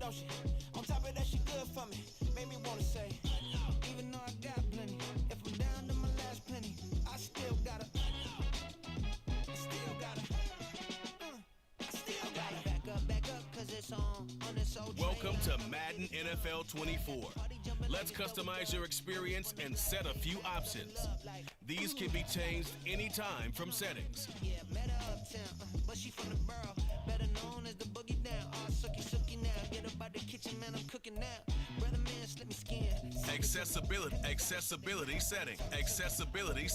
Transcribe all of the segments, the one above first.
don't she? On top of that, she good for me. Made me wanna say, even though I got plenty, if I'm down to my last penny, I still gotta, back up, cause it's on this old train. Welcome to Madden NFL 24. Let's customize your experience and set a few options. These can be changed anytime from settings. Yeah, met her uptown, but she from the borough, better known as the boogie down. Oh, sucky now, get up out the kitchen, man, I'm cooking now. Brother man, slip me skin. Accessibility settings. Accessibility.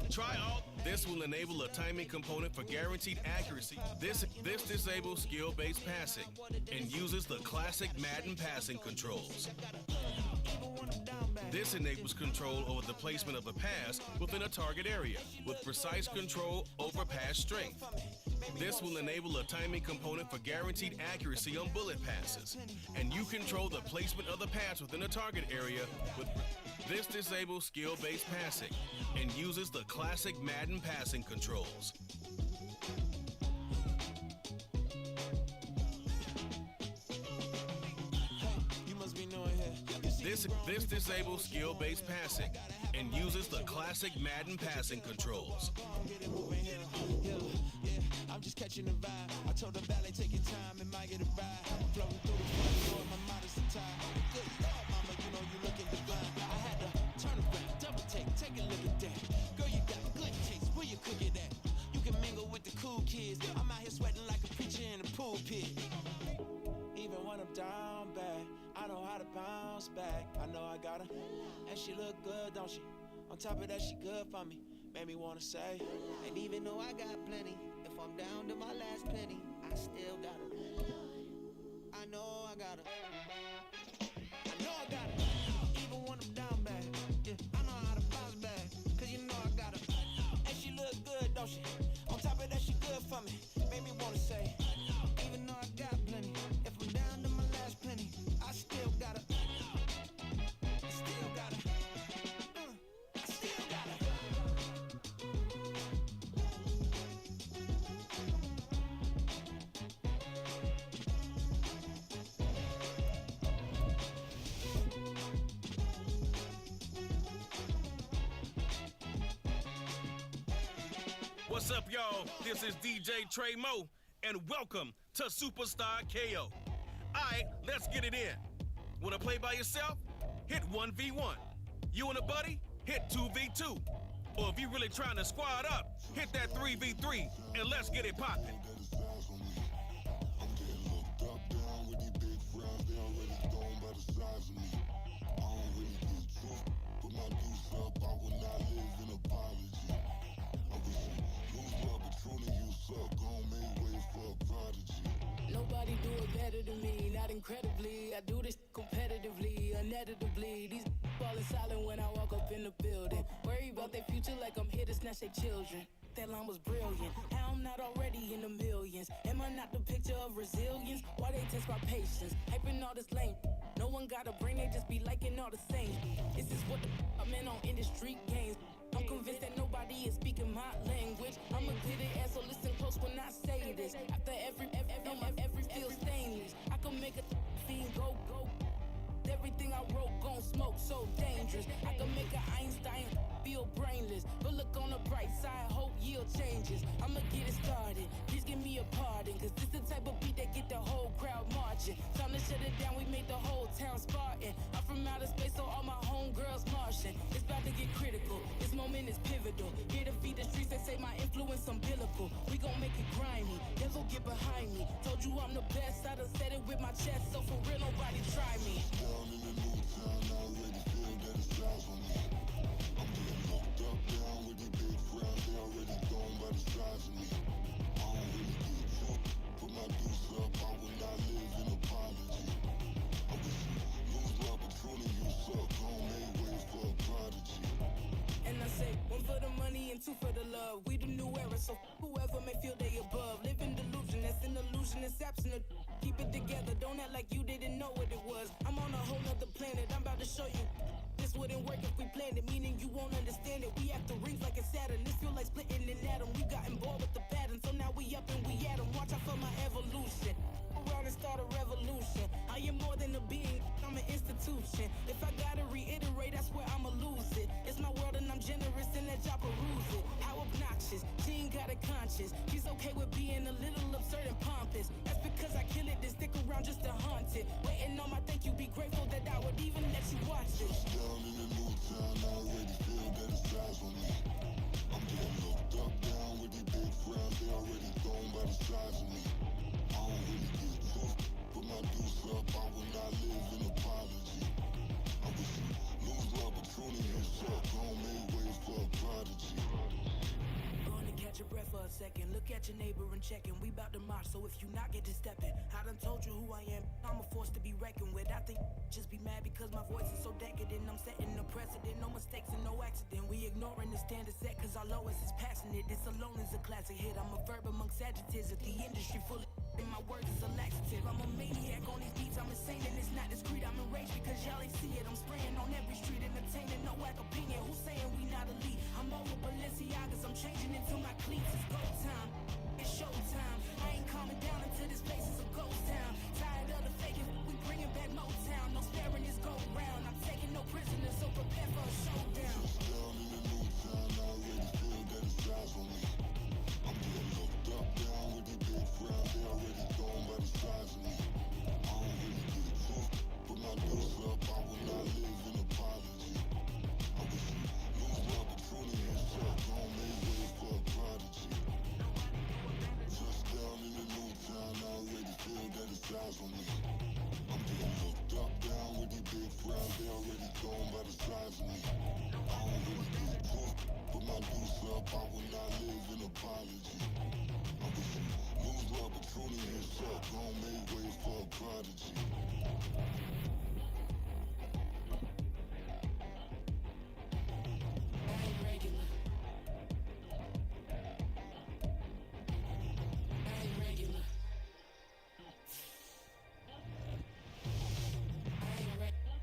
Try all. This will enable a timing component for guaranteed accuracy. This disables skill-based passing and uses the classic Madden passing controls. This enables control over the placement of a pass within a target area with precise control over pass strength. This will enable a timing component for guaranteed accuracy on bullet passes, and you control the placement of the pass within a target area with this disables skill-based passing and uses the classic Madden passing controls. This disables skill-based passing and uses the classic Madden passing controls. I'm just catching the vibe. I told the ballet, take your time, it might get a ride. Flowing through the front door, my modest attire. Good Lord, mama, you know you looking divine. I had to turn around, double take a look at that. Girl, you got good taste, where you cook it at? You can mingle with the cool kids. I'm out here sweating like a preacher in a pool pit. Even when I'm down bad, I know how to bounce back. I know I got her, and she look good, don't she? On top of that, she good for me. Made me wanna say, and even though I got plenty, if I'm down to my last penny, I still got her. I know I got her. I know I got her. Even when I'm down bad, yeah, I know how to bounce back. Cause you know I got her. And she look good, don't she? On top of that, she good for me. Made me wanna say, even though I got plenty, if I'm down to my last penny, I still got her. I still got her. I still got her. What's up, y'all? This is DJ Trey Mo, and welcome to Superstar KO. Alright, let's get it in. Wanna play by yourself? Hit 1v1. You and a buddy? Hit 2v2. Or if you really trying to squad up, hit that 3v3, and let's get it poppin'. Nobody do it better than me, not incredibly. I do this competitively, uneditably. These falling silent when I walk up in the building. Worry about their future like I'm here to snatch their children. That line was brilliant. How I'm not already in the millions. Am I not the picture of resilience? Why they test my patience? Hyping all this lame. No one got a brain, they just be liking all the same. This is what the I'm in on industry games. I'm convinced that nobody is speaking my language. I'ma get it ass, so listen close when I say this. After every feel stainless, I can make a fiend go. Everything I wrote gon' smoke, so dangerous. I can make an Einstein feel brainless. But look on the bright side, hope yield changes. I'ma get it started, please give me a pardon. Cause this the type of beat that get the whole crowd marching. Time to shut it down, we made the whole town Spartan. I'm from outer space, so all my homegirls Martian. It's about to get critical, this moment is pivotal. Here to feed the streets, they say my influence umbilical. We gon' make it grimy, never get behind me. Told you I'm the best, I done said it with my chest. So for real, nobody try me. Down in the new town, I already feel that it's eyes on me. I'm getting looked up down with these big crowds, they already gone by the size of me. I don't really get drunk, put my deuce up, I will not live in apology. I wish you lose my patrolling, you suck, gon' make way for a prodigy. And I say, one for the money and two for the love. We the new era, so whoever may feel they above. Live in delusion, that's an illusion, it's absent. Keep it together, don't act like you didn't know what it was. I'm on a whole nother planet, I'm about to show you. This wouldn't work if we planned it, meaning you won't understand it. We have to rings like it's Saturn, this feel like splitting an atom. We got involved with the pattern, so now we up and we at 'em. Watch out for my conscious. He's okay with being a little absurd and pompous. That's because I kill it, then stick around just to haunt it. Waiting on my thank you, be grateful that I would even let you watch this. Down in the new town, I already feel that it's eyes on me. I'm getting looked up, down with these big frowns, they already thrown by the size of me. I don't really get tough, put my deuce up, I will not live in apology. I wish you lose the opportunity and suck, don't make way for a prodigy. Going to catch your breath for a second. Look at your neighbor and checking. We bout to march, so if you not get to stepping. I done told you who I am. I'm a force to be reckoned with. I think just be mad because my voice is so decadent. I'm setting a precedent. No mistakes and no accident. We ignoring the standard set cause our lowest is passing it. This alone is a classic hit. I'm a verb amongst adjectives. If the industry full of and my words is a laxative. I'm a maniac on these beats. I'm insane and it's not discreet. I'm enraged because y'all ain't see it. I'm spraying on every street, entertaining no whack opinion. Who's saying we not elite? I'm over Balenciagas. I'm changing into my cleats. It's go time. It's show time. I ain't calming down until this place is a ghost town. Tired of the faking. We bringing back Motown. No sparing this go round. I'm taking no prisoners, so prepare for a showdown. Down in the new town, I already feel that it's eyes on me. I'm getting looked up, down with these big frowns, they already thrown by the size of me. I don't really get tough, put my deuce up, I will not live in apology. I wish you lose the opportunity and suck, don't make way for a prodigy. Just down in the new town, I already feel that it's eyes on me. I'm getting looked up, down with these big frowns, they already thrown by the size of me. I don't really get tough, put my deuce up, I will not live in apology. I wish you lose the opportunity and suck, don't make way for a prodigy. I ain't regular. I ain't regular. I ain't regular.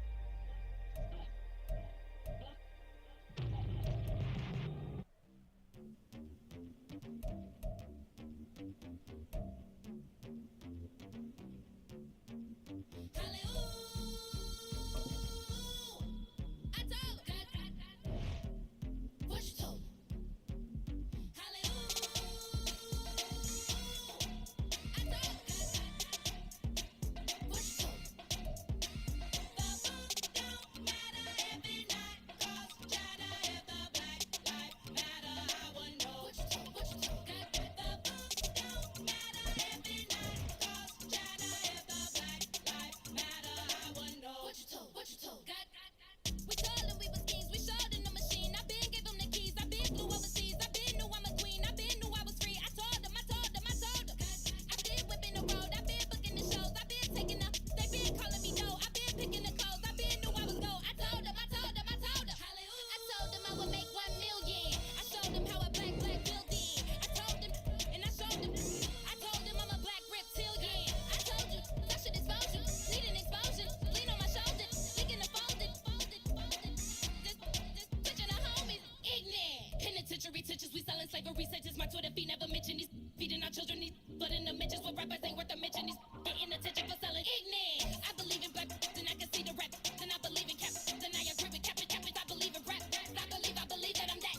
Teachers, we selling slavery sentences. My Twitter feed never mention these feeding our children these but in the mentions what rappers ain't worth a mention. These getting attention for selling ignorant. I believe in black and I can see the rap. And I believe in cap. And I agree with cap. I believe in rap. I believe that I'm that.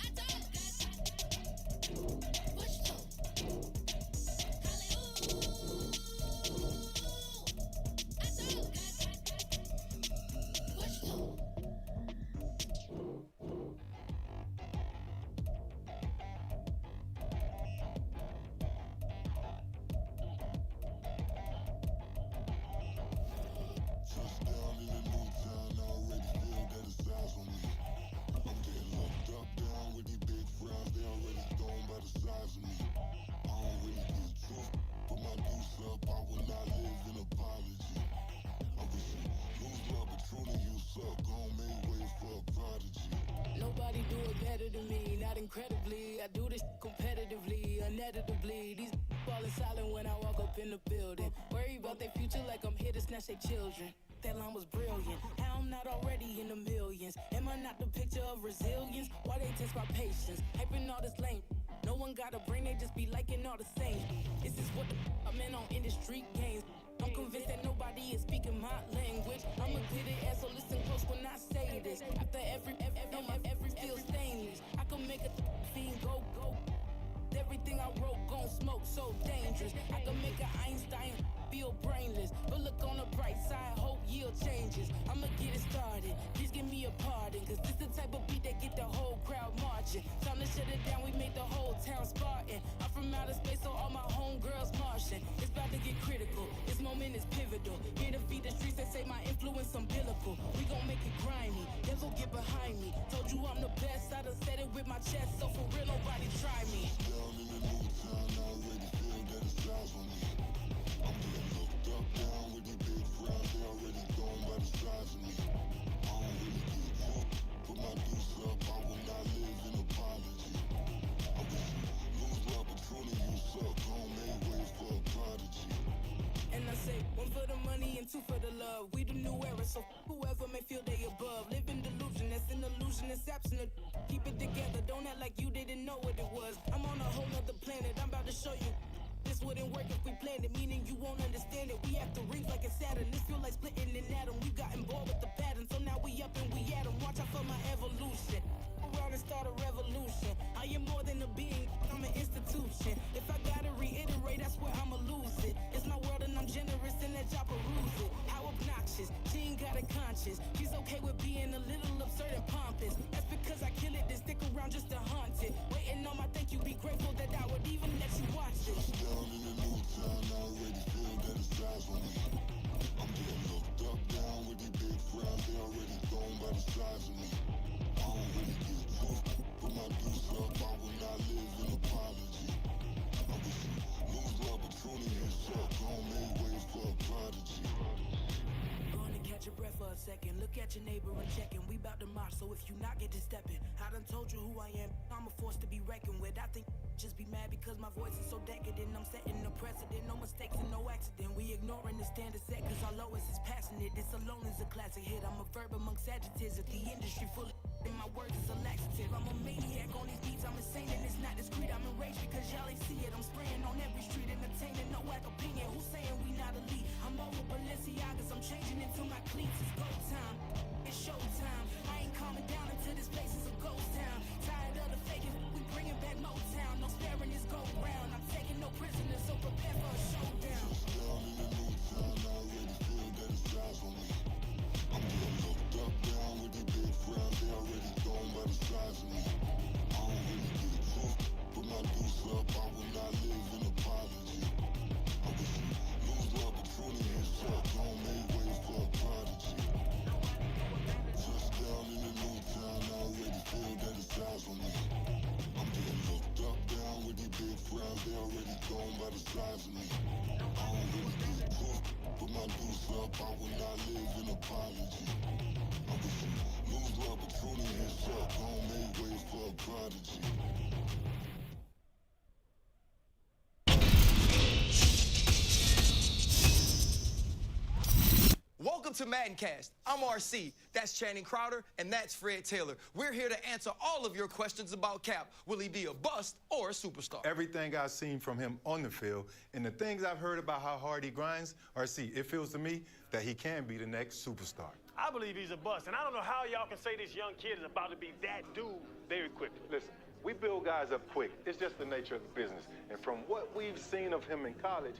I told push to I told push to Touchdown in the new town, I already feel that it's eyes on me. I'm getting locked up, down with these big frowns, they already thrown by the size of me. I don't really get tough, put my deuce up, I will not live in apology. I wish you lose the opportunity, you suck, gon' make way for a prodigy. Nobody do it better than me, not incredibly. I do this competitively, uneditably. These falling silent when I walk up in the building. Worry about their future like I'm here to snatch their children. That line was brilliant. How I'm not already in the millions? Am I not the picture of resilience? Why they test my patience? Hyping all this lame. No one got a brain, they just be liking all the same. This is what the I'm in on industry games. I'm I'm convinced that nobody is speaking my language. I'm a good ass, so listen close when I say this. After every feel stainless, I can make a fiend go. Everything I wrote gon' smoke, so dangerous. I can make an Einstein feel brainless. But look on the bright side, hope yield changes. I'ma get it started, please give me a pardon. Cause this the type of beat that get the whole crowd marching. Time to shut it down, we made the whole town Spartan. I'm from outer space, so all my homegirls Martian. It's about to get critical, this moment is pivotal. Here to feed the streets, they say my influence umbilical. We gon' make it grimy, devil get behind me. Told you I'm the best, I done said it with my chest. So for real, nobody try me. Down in the new town, I already feel that it's eyes on me. I'm getting looked up, down with these big crowds, they already gone by the size of me. I don't really get drunk, put my deuce up, I will not live in apology. I wish you lose the opportunity, you suck, homemade ways for a prodigy. And I say, one for the money and two for the love. We the new era, so whoever may feel they above. Live in delusion, that's an illusion, it's absent. Keep it together, don't act like you didn't know what it was. I'm on a whole nother planet, I'm about to show you. This wouldn't work if we planned it, meaning you won't understand it. We have to rings like it's Saturn. This feel like splitting an atom. We got involved with the pattern, so now we up and we at 'em. Watch out for my evolution. Around and start a revolution. I am more than a being, I'm an institution. If I gotta reiterate, that's where I'ma lose it. It's my world and I'm generous and that y'all peruse it. How obnoxious, she ain't got a conscience. She's okay with being a little absurd and pompous. That's because I kill it, then stick around just to haunt it. Waiting on my thank you, be grateful that I would even let you watch this. Down in the new town, I already feel that it's eyes on me. I'm getting looked up, down with these big crowds, they already gone by the size of me. I don't really get drunk, put my deuce up, I will not live in apology. I wish you lose the opportunity, you suck, homemade ways for a prodigy. Going to catch your breath for a second. Look at your neighbor and checking. We bout to march, so if you not get to stepping. I done told you who I am. I'm a force to be reckoned with. I think just be mad because my voice is so decadent. I'm setting a precedent. No mistakes and no accident. We ignoring the standard set cause our lowest is passing it. This alone is a classic hit. I'm a verb amongst adjectives. If the industry full of and my words is a laxative. I'm a maniac on these beats. I'm insane and it's not discreet. I'm enraged because y'all ain't see it. I'm spraying on every street, entertaining no whack opinion. Who's saying we not elite? I'm over Balenciagas. I'm changing into my cleats. It's go time. It's show time. I ain't calming down until this place is a ghost town. Tired of the faking. We bringing back Motown. No sparing this go round. I'm taking no prisoners, so prepare for a showdown. Down in the new town, I already feel that it's eyes on me. I'm getting looked up, down with these big crowds, they already gone by the size of me. I don't really get drunk, put my deuce up, I will not live in apology. I wish you lose the opportunity, you suck, homemade ways for a prodigy. Just down in the new town, I already feel that it's eyes on me. I'm getting looked up, down with these big crowds, they already gone by the size of me. I don't really get drunk, put my deuce up, I will not live in apology. I wish you lose the opportunity, you suck, homemade ways for a prodigy. Welcome to Maddencast. I'm RC, that's Channing Crowder, and that's Fred Taylor. We're here to answer all of your questions about Cap. Will he be a bust or a superstar? Everything I've seen from him on the field and the things I've heard about how hard he grinds, RC, it feels to me that he can be the next superstar. I believe he's a bust, and I don't know how y'all can say this young kid is about to be that dude very quickly. Listen, we build guys up quick. It's just the nature of the business. And from what we've seen of him in college,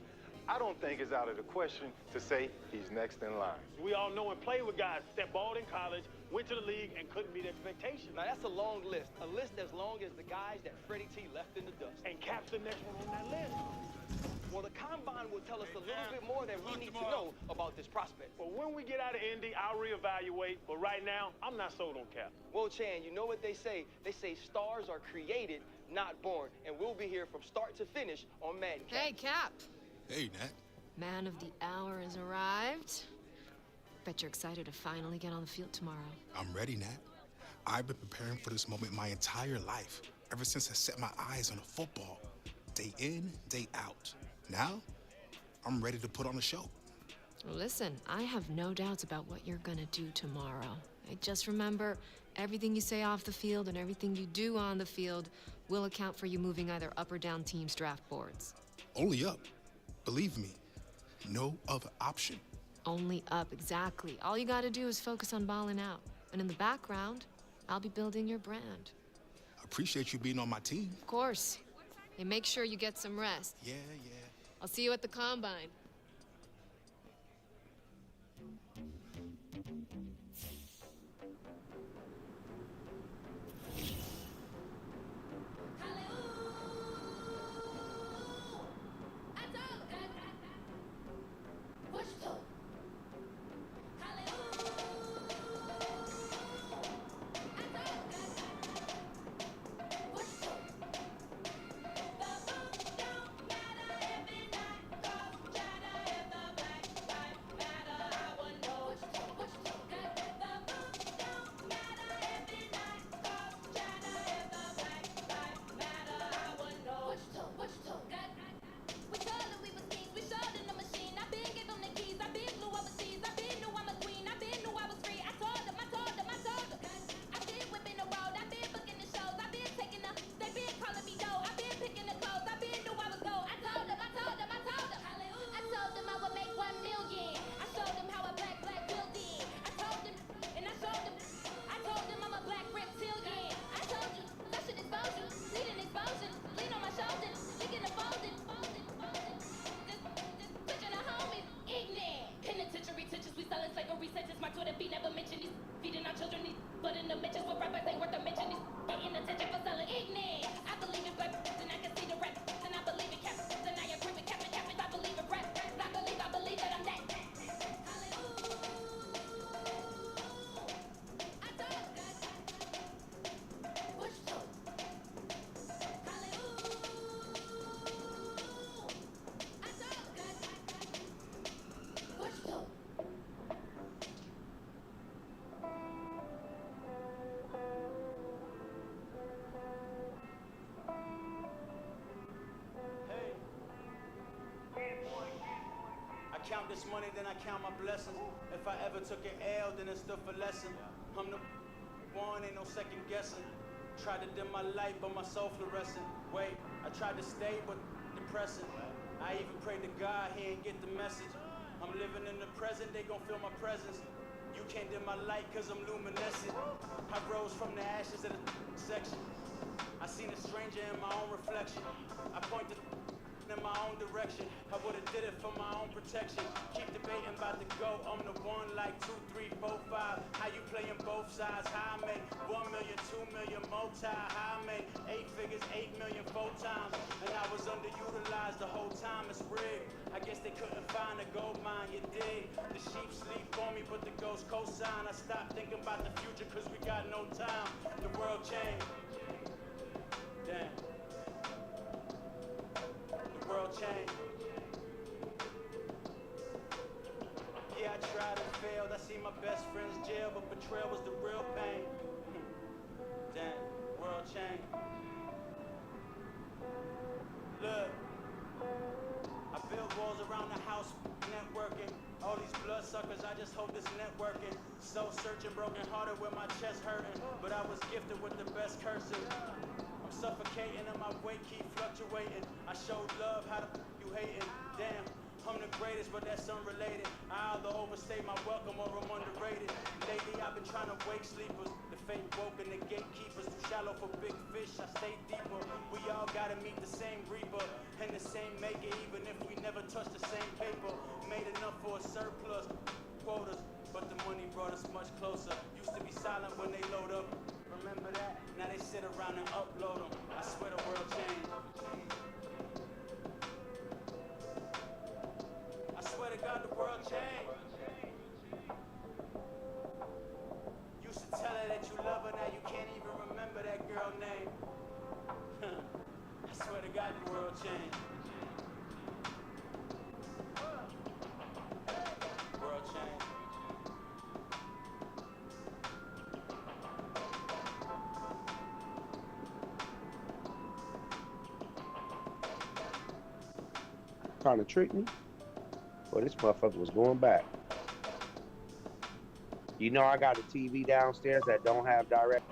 I don't think it's out of the question to say he's next in line. We all know and play with guys that balled in college, went to the league, and couldn't meet expectations. Now, that's a long list. A list as long as the guys that Freddie T left in the dust. And Cap's the next one on that list. Well, the combine will tell us a little bit more than we need to know about this prospect. But when we get out of Indy, I'll reevaluate. But right now, I'm not sold on Cap. Well, Chan, you know what they say? They say stars are created, not born. And we'll be here from start to finish on Madden. Hey, Cap. Hey, Nat. Man of the hour has arrived. Bet you're excited to finally get on the field tomorrow. I'm ready, Nat. I've been preparing for this moment my entire life, ever since I set my eyes on football. Day in, day out. Now, I'm ready to put on a show. Listen, I have no doubts about what you're gonna do tomorrow. Just remember, everything you say off the field and everything you do on the field will account for you moving either up or down teams' draft boards. Only up. Believe me. No other option. Only up, exactly. All you gotta do is focus on balling out. And in the background, I'll be building your brand. Appreciate you being on my team. Of course. And make sure you get some rest. Yeah. I'll see you at the combine. Count this money, then I count my blessings. If I ever took an L, then it stood for lesson. I'm the one, ain't no second guessing. Tried to dim my light, but my soul fluorescent. Wait, I tried to stay, but depressing. I even prayed to God, he ain't get the message. I'm living in the present, they gon' feel my presence. You can't dim my light, cause I'm luminescent. I rose from the ashes of the section. I seen a stranger in my own reflection. I point the in my own direction. I would've did it for my own protection. Keep debating about the go. I'm the one like 2, 3, 4, 5. How you playing both sides? How I make 1 million, 2 million multi. How I make 8 figures, 8 million 4 times. And I was underutilized the whole time. It's rigged. I guess they couldn't find a gold mine. You dig? The sheep sleep on me, but the ghost cosign. I stopped thinking about the future cause we got no time. The world changed. Damn. The world changed. Yeah, I tried and failed. I see my best friends jail, but betrayal was the real pain. Damn, world changed. Look, I built walls around the house, networking. All these bloodsuckers, I just hope this networking. Soul searching, broken hearted with my chest hurting. But I was gifted with the best curses. I'm suffocating and my weight keep fluctuating. I showed love, how the you hating? Damn, I'm the greatest, but that's unrelated. I either overstay my welcome or I'm underrated. Lately I've been trying to wake sleepers. The fate woke and the gatekeepers. Too shallow for big fish, I stay deeper. We all gotta meet the same reaper and the same maker, even if we never touch the same paper. Made enough for a surplus, quotas, but the money brought us much closer. Used to be silent when they load up. Remember that? Now they sit around and upload them. I swear the world changed. I swear to God the world changed. Used to tell her that you love her, now you can't even remember that girl name. I swear to God the world changed. World changed. Trying to trick me? Well, this motherfucker was going back. You know I got a TV downstairs that don't have direct.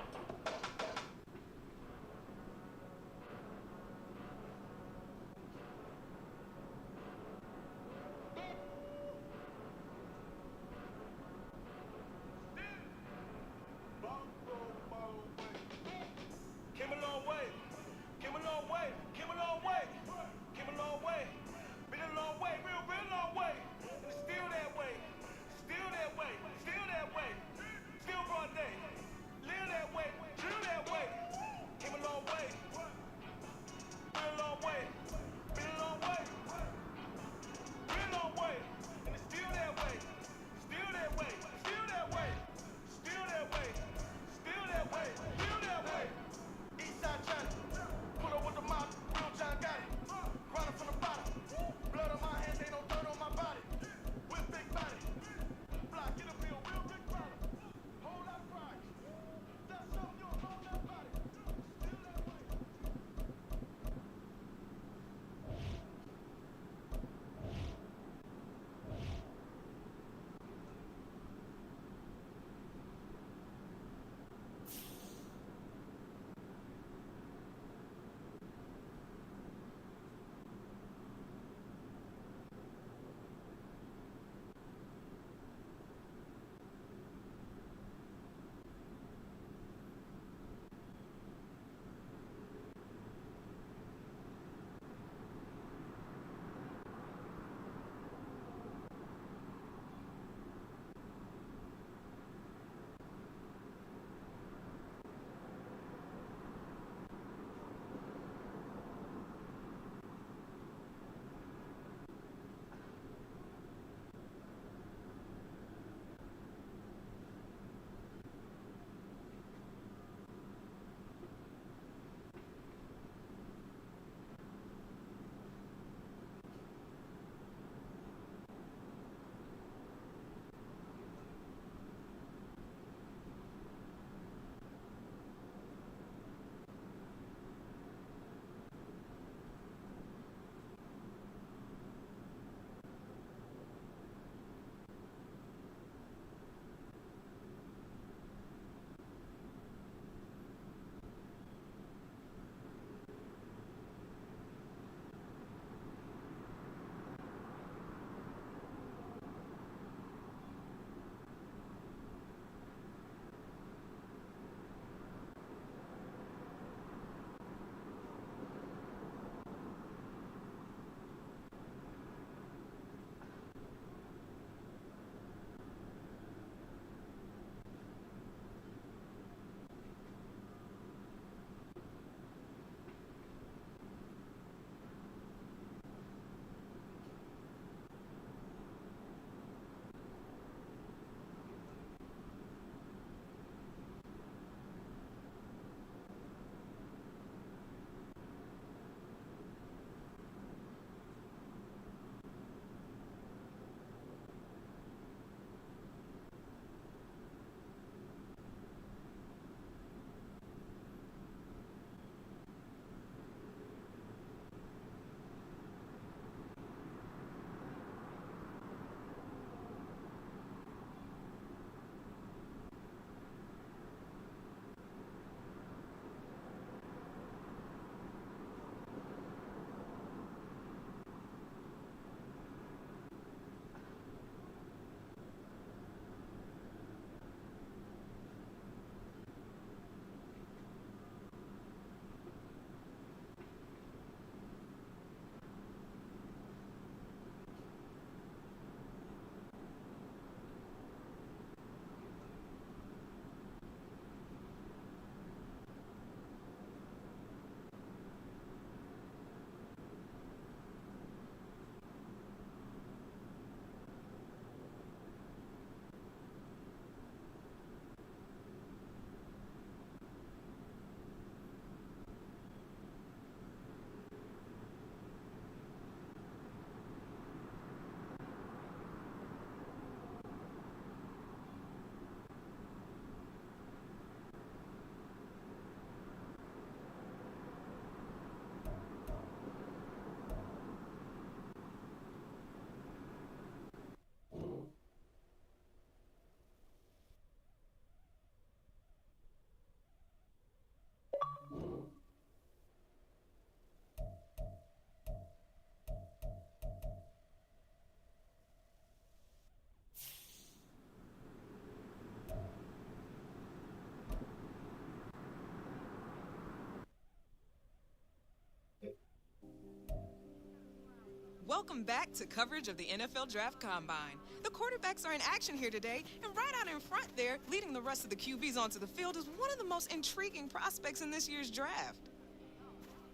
Welcome back to coverage of the NFL Draft Combine. The quarterbacks are in action here today, and right out in front there, leading the rest of the QBs onto the field, is one of the most intriguing prospects in this year's draft.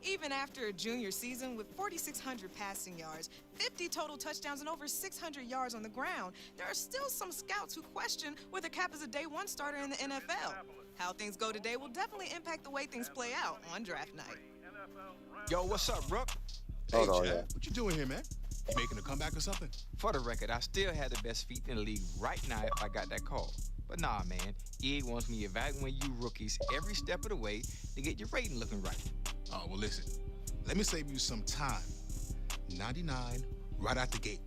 Even after a junior season with 4,600 passing yards, 50 total touchdowns, and over 600 yards on the ground, there are still some scouts who question whether Cap is a day one starter in the NFL. How things go today will definitely impact the way things play out on draft night. Yo, what's up, Rook? Hey, Hold on, Chad, yeah. what you doing here, man? You making a comeback or something? For the record, I still have the best feet in the league right now if I got that call. But nah, man, EA wants me evaluating you rookies every step of the way to get your rating looking right. Oh, well, listen. Let me save you some time. 99 right out the gate.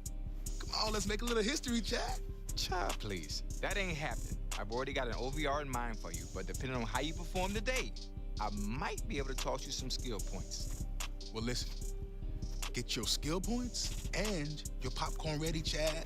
Come on, let's make a little history, Chad. Child, please. That ain't happening. I've already got an OVR in mind for you, but depending on how you perform today, I might be able to toss you some skill points. Well, listen. Get your skill points and your popcorn ready, Chad.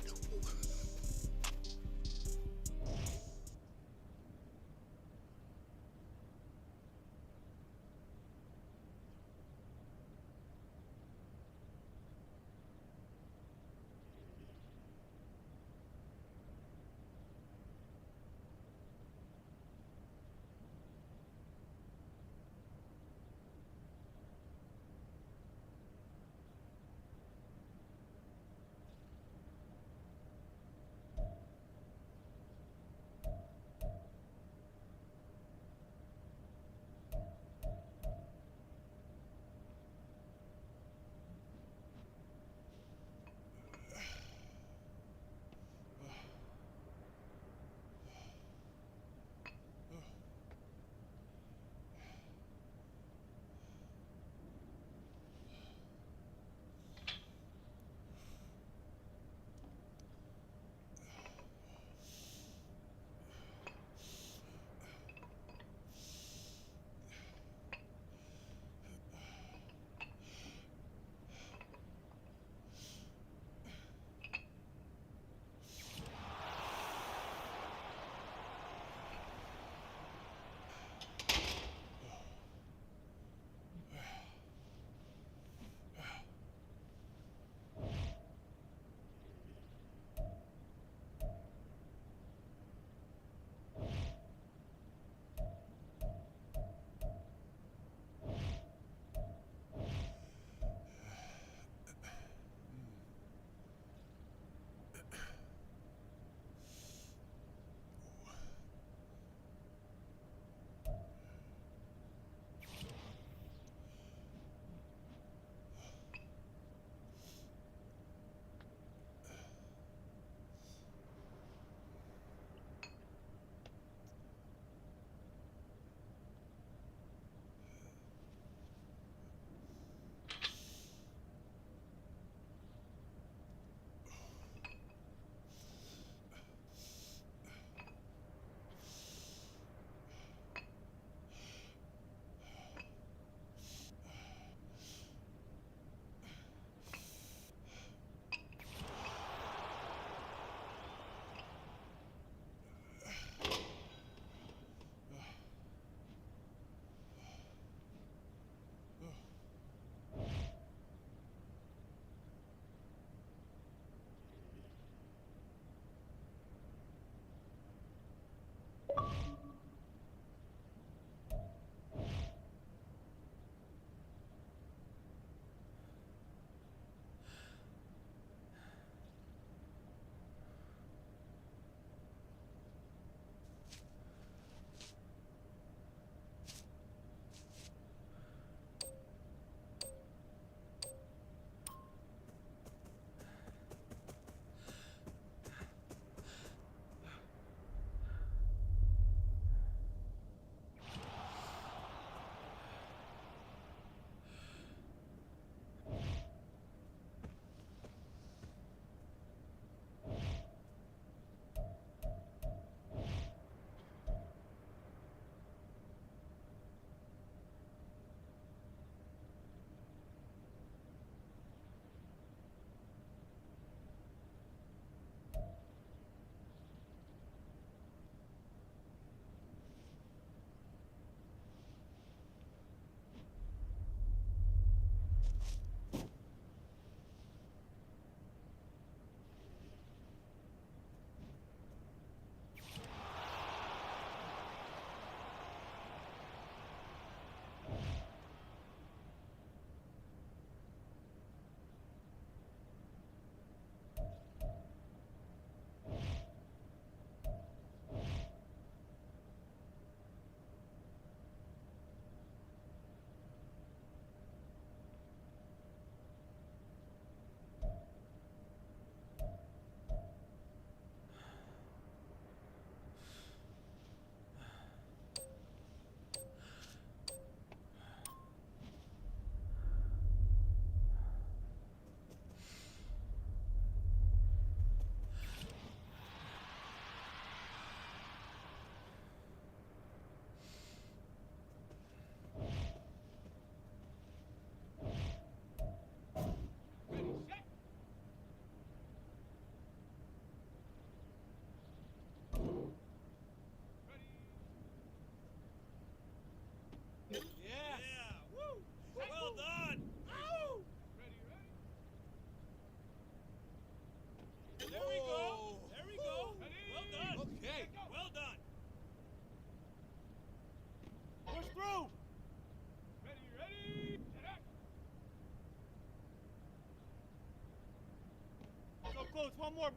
close. One more.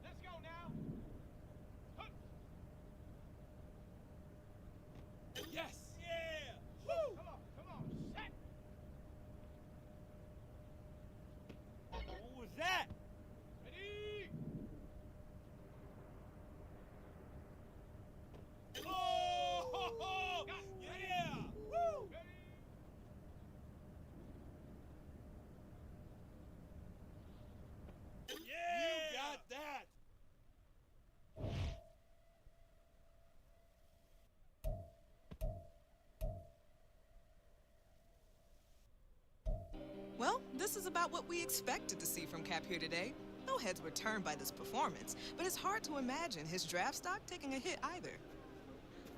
Let's go now. Yes. Yeah. Woo. Come on. Set. What was that? Ready? Oh! Yeah. Woo. Yeah. You got that. Well, this is about what we expected to see from Cap here today. No heads were turned by this performance, but it's hard to imagine his draft stock taking a hit either.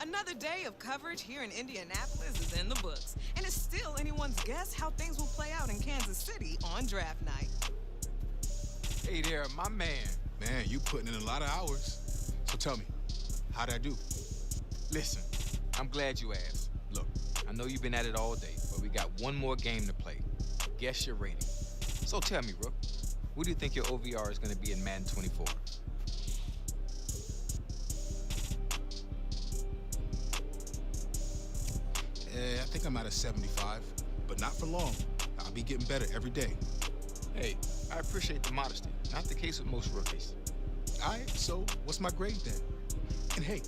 Another day of coverage here in Indianapolis is in the books, and it's still anyone's guess how things will play out in Kansas City on draft night. Hey there, my man. Man, you putting in a lot of hours. So tell me, how'd I do? Listen, I'm glad you asked. Look, I know you've been at it all day, but we got one more game to play. Guess your rating. So tell me, Rook, what do you think your OVR is going to be in Madden 24? I think I'm at a 75, but not for long. I'll be getting better every day. Hey, I appreciate the modesty. Not the case with most rookies. All right, so what's my grade then? And hey,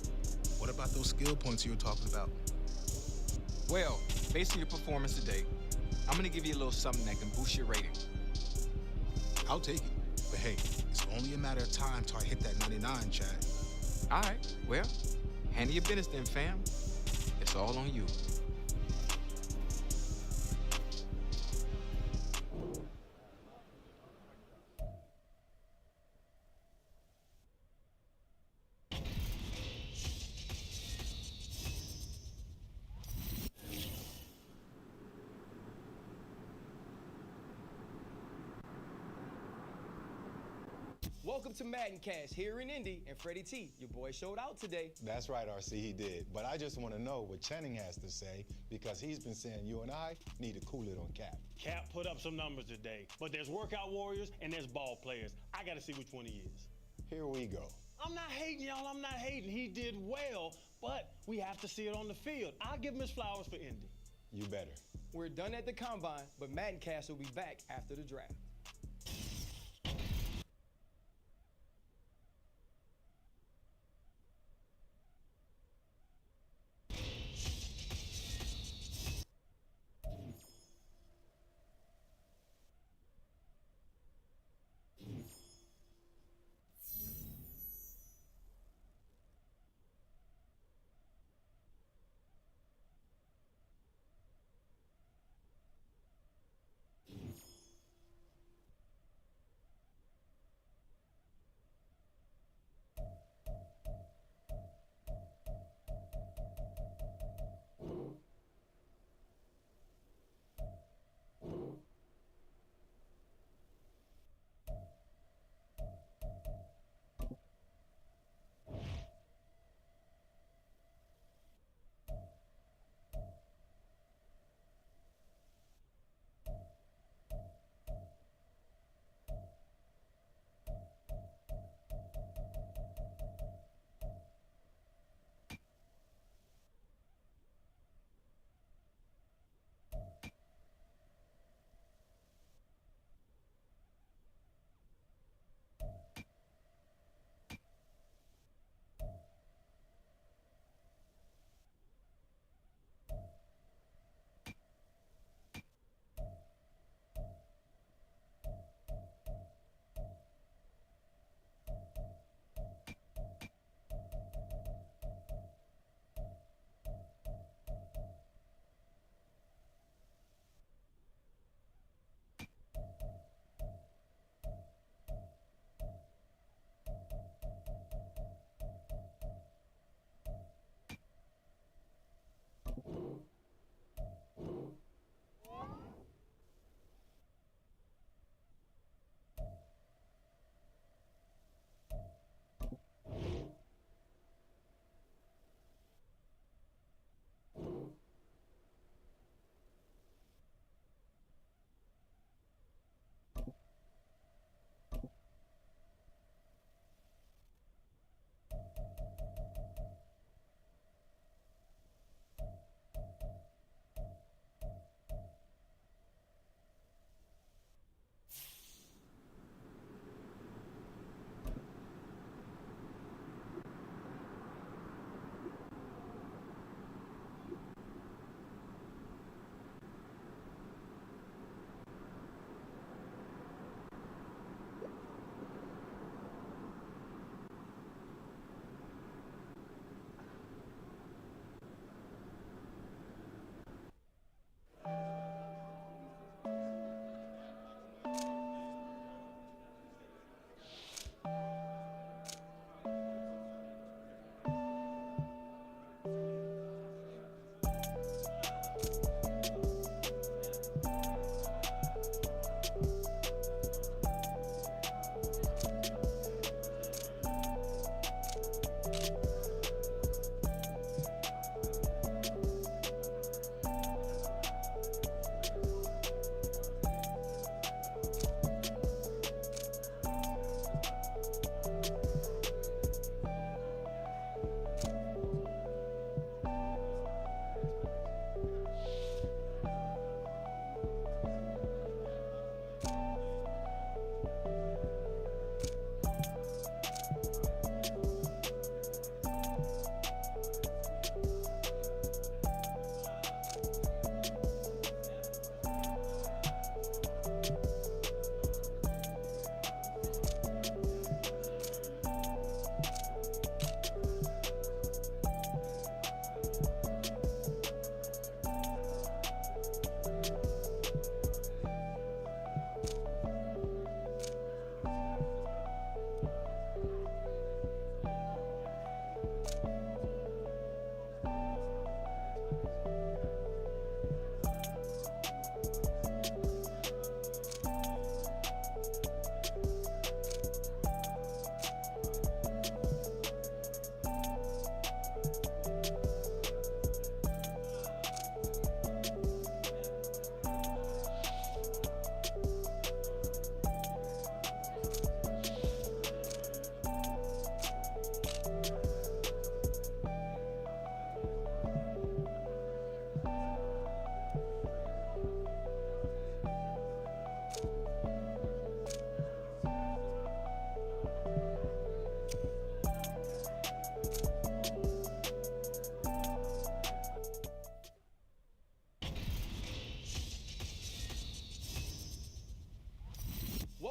what about those skill points you were talking about? Well, based on your performance today, I'm going to give you a little something that can boost your rating. I'll take it. But hey, it's only a matter of time till I hit that 99, Chad. All right, well, handle your business then, fam. It's all on you. Welcome to Madden Cast here in Indy, and Freddie T, your boy showed out today. That's right, RC, he did. But I just want to know what Channing has to say because he's been saying you and I need to cool it on Cap. Cap put up some numbers today, but there's workout warriors and there's ball players. I got to see which one he is. Here we go. I'm not hating, y'all. I'm not hating. He did well, but we have to see it on the field. I'll give him his flowers for Indy. You better. We're done at the Combine, but Madden Cast will be back after the draft.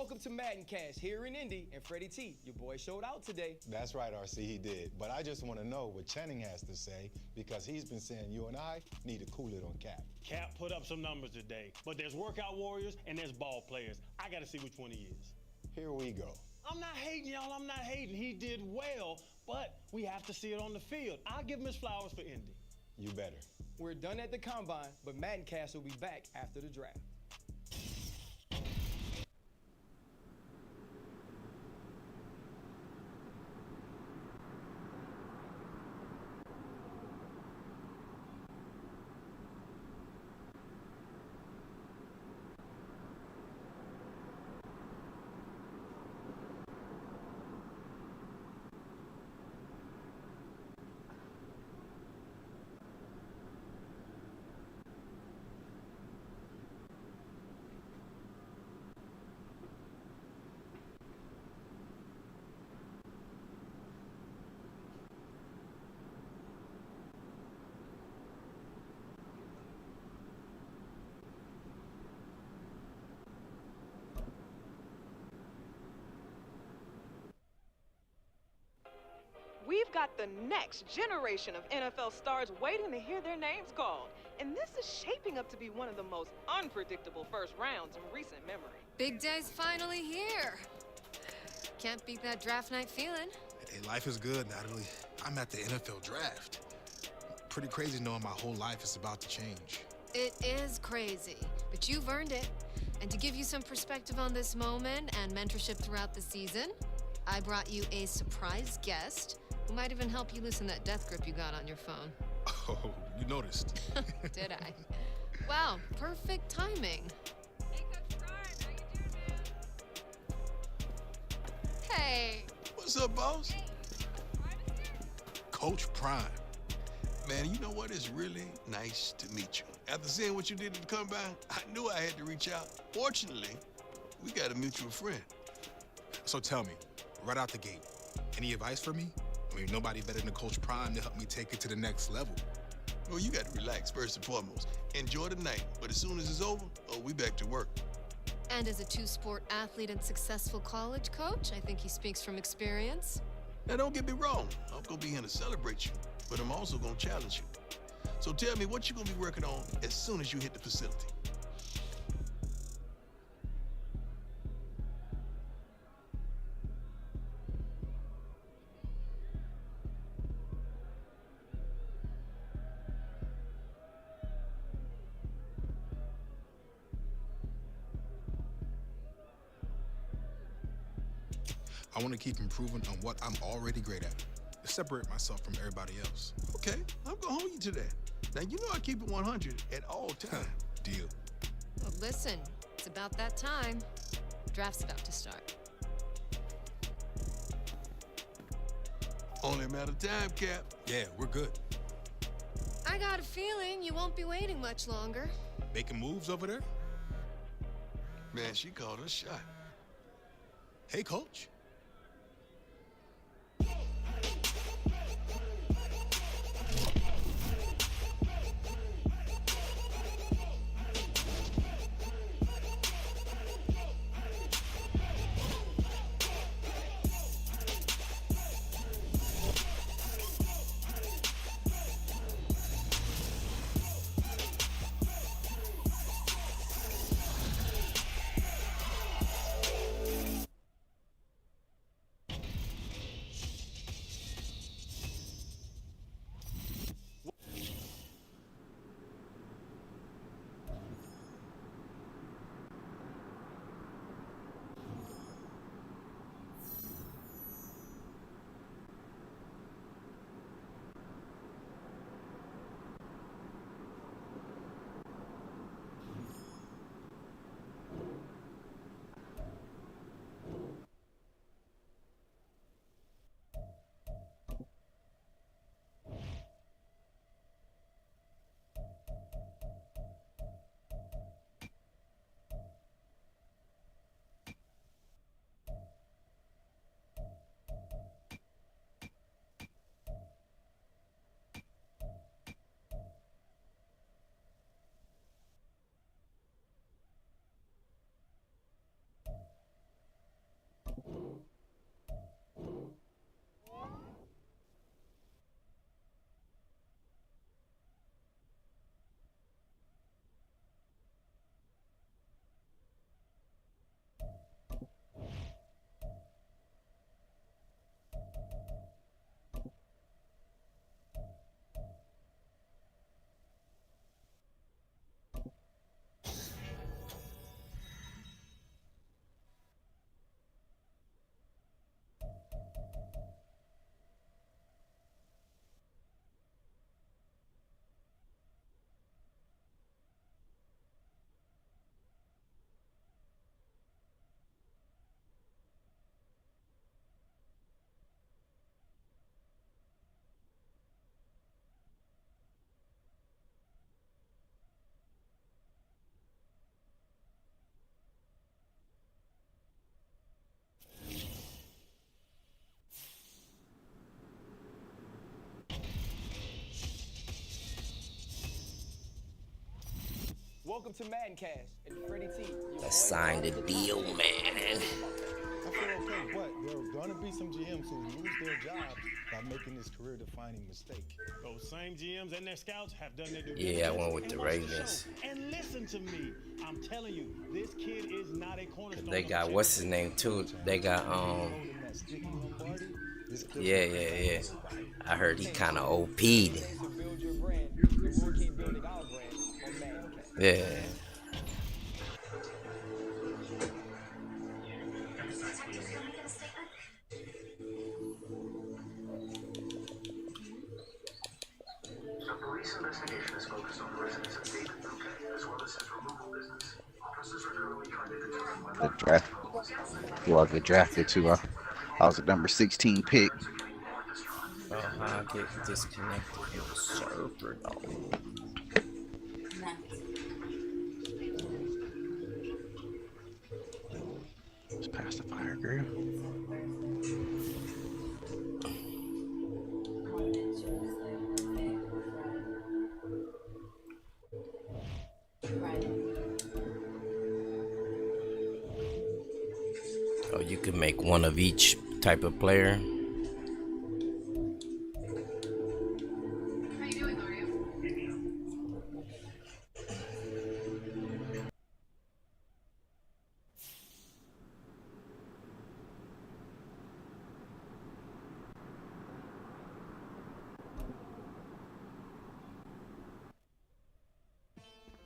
Welcome to Madden Cast here in Indy, and Freddie T, your boy showed out today. That's right, RC, he did. But I just want to know what Channing has to say because he's been saying you and I need to cool it on Cap. Cap put up some numbers today, but there's workout warriors and there's ball players. I got to see which one he is. Here we go. I'm not hating, y'all. I'm not hating. He did well, but we have to see it on the field. I'll give him his flowers for Indy. You better. We're done at the Combine, but Madden Cast will be back after the draft. We've got the next generation of NFL stars waiting to hear their names called. And this is shaping up to be one of the most unpredictable first rounds in recent memory. Big day's finally here. Can't beat that draft night feeling. Hey, life is good, Natalie. I'm at the NFL draft. Pretty crazy knowing my whole life is about to change. It is crazy, but you've earned it. And to give you some perspective on this moment and mentorship throughout the season, I brought you a surprise guest who might even help you loosen that death grip you got on your phone. Oh, you noticed. Did I? Wow, perfect timing. Hey, Coach Brian, how you doing, man? Hey. What's up, boss? Hey, Private here? Coach Prime. Man, you know what? It's really nice to meet you. After seeing what you did at the Combine, I knew I had to reach out. Fortunately, we got a mutual friend. So tell me, right out the gate, any advice for me? I mean, nobody better than Coach Prime to help me take it to the next level. Well, you got to relax first and foremost. Enjoy the night, but as soon as it's over, we back to work. And as a two-sport athlete and successful college coach, I think he speaks from experience. Now, don't get me wrong. I'm going to be here to celebrate you, but I'm also going to challenge you. So tell me what you're going to be working on as soon as you hit the facility. I want to keep improving on what I'm already great at. To separate myself from everybody else. Okay, I'm gonna hold you to that. Now, you know I keep it 100 at all times. Deal. Well, listen, it's about that time. Draft's about to start. Only a matter of time, Cap. Yeah, we're good. I got a feeling you won't be waiting much longer. Making moves over there? Man, she called her shot. Hey, Coach. Welcome to Maddencast and Freddie T. Let's sign the deal, man. I feel okay, but there are gonna be some GMs who lose their jobs by making this career-defining mistake. Those same GMs and their scouts have done their due Yeah, I diligence went with and the watched Ravens. show. And listen to me, I'm telling you, this kid is not a cornerstone. They got what's his name too. They got yeah. I heard he kind of OP'd. Yeah. The police investigation is focused on the residence of David Bouquet, as well as his removal business. Officers are currently trying to determine whether The draft. Well, I get drafted too. I was a number 16 pick. I get disconnected from the server though. Let's pass the fire grill. Oh, you can make one of each type of player.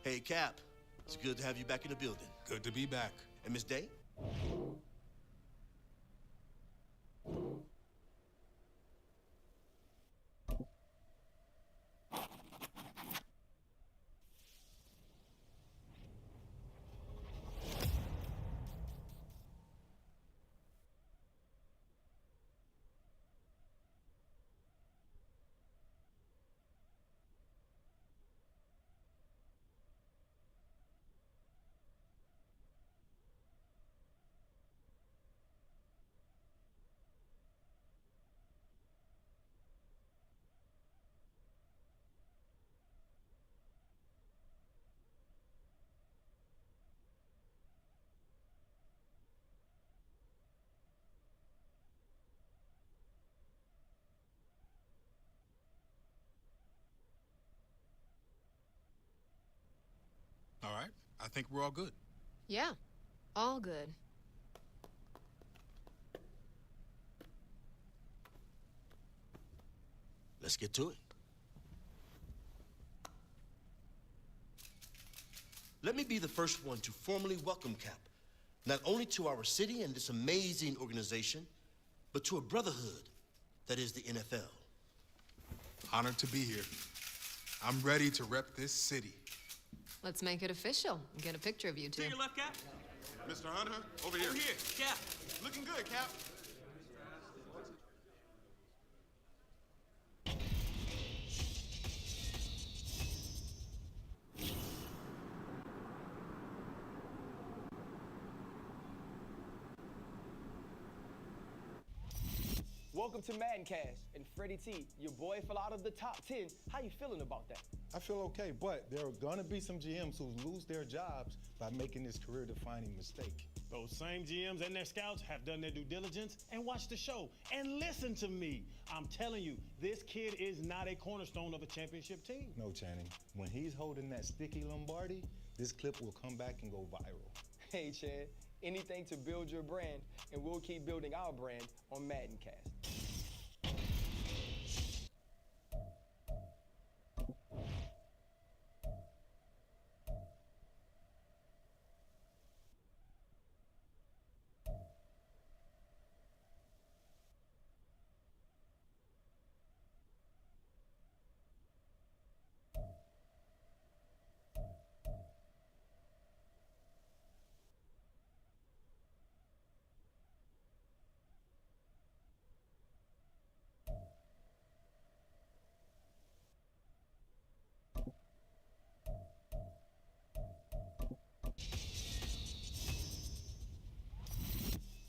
Hey, Cap. It's good to have you back in the building. Good to be back. And Miss Day? All right. I think we're all good. Yeah, all good. Let's get to it. Let me be the first one to formally welcome Cap, not only to our city and this amazing organization, but to a brotherhood that is the NFL. Honored to be here. I'm ready to rep this city. Let's make it official and get a picture of you two. To your left, Cap. Mr. Hunter, over here. Over here, Cap. Looking good, Cap. Welcome to Maddencast and Freddie T. Your boy fell out of the top 10. How you feeling about that? I feel okay, but there are gonna be some GMs who lose their jobs by making this career-defining mistake. Those same GMs and their scouts have done their due diligence and watched the show. And listen to me, I'm telling you, this kid is not a cornerstone of a championship team. No, Channing. When he's holding that sticky Lombardi, this clip will come back and go viral. Hey, Chad, anything to build your brand, and we'll keep building our brand on Maddencast.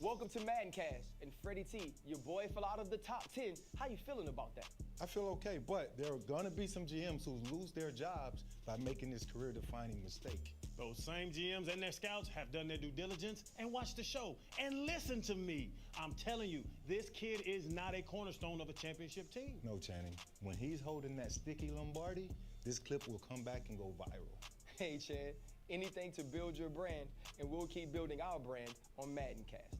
Welcome to MaddenCast, and Freddie T, your boy fell out of the top 10. How you feeling about that? I feel okay, but there are gonna be some GMs who lose their jobs by making this career-defining mistake. Those same GMs and their scouts have done their due diligence and watched the show. And listen to me. I'm telling you, this kid is not a cornerstone of a championship team. No, Channing. When he's holding that sticky Lombardi, this clip will come back and go viral. Hey, Chad, anything to build your brand, and we'll keep building our brand on MaddenCast.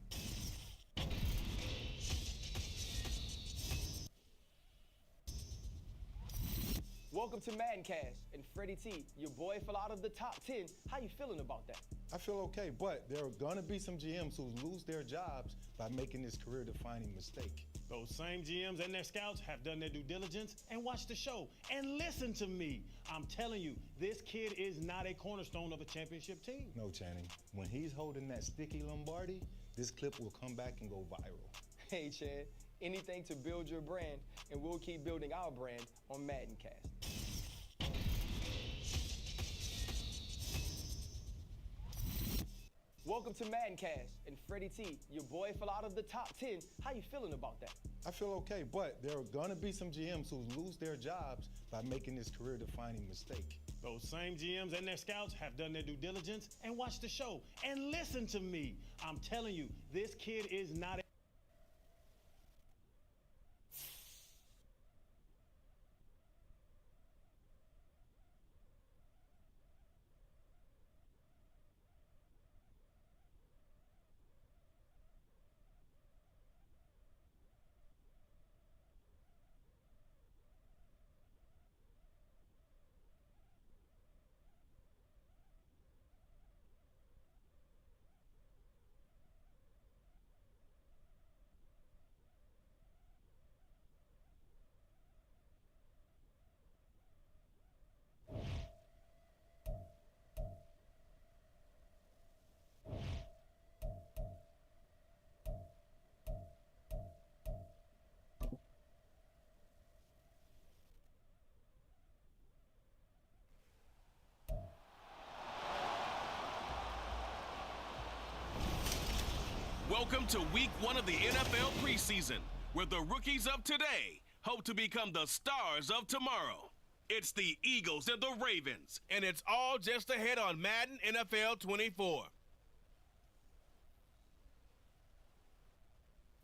Welcome to MaddenCast, and Freddie T, your boy fell out of the top 10. How you feeling about that? I feel okay, but there are gonna be some GMs who lose their jobs by making this career-defining mistake. Those same GMs and their scouts have done their due diligence and watched the show. And listen to me. I'm telling you, this kid is not a cornerstone of a championship team. No, Channing. When he's holding that sticky Lombardi, this clip will come back and go viral. Hey, Chad, anything to build your brand, and we'll keep building our brand on MaddenCast. Welcome to MaddenCast, and Freddie T, your boy fell out of the top 10. How you feeling about that? I feel okay, but there are gonna be some GMs who lose their jobs by making this career-defining mistake. Those same GMs and their scouts have done their due diligence and watched the show. And listen to me. I'm telling you, this kid is not a... Welcome to week 1 of the NFL preseason, where the rookies of today hope to become the stars of tomorrow. It's the Eagles and the Ravens, and it's all just ahead on Madden NFL 24.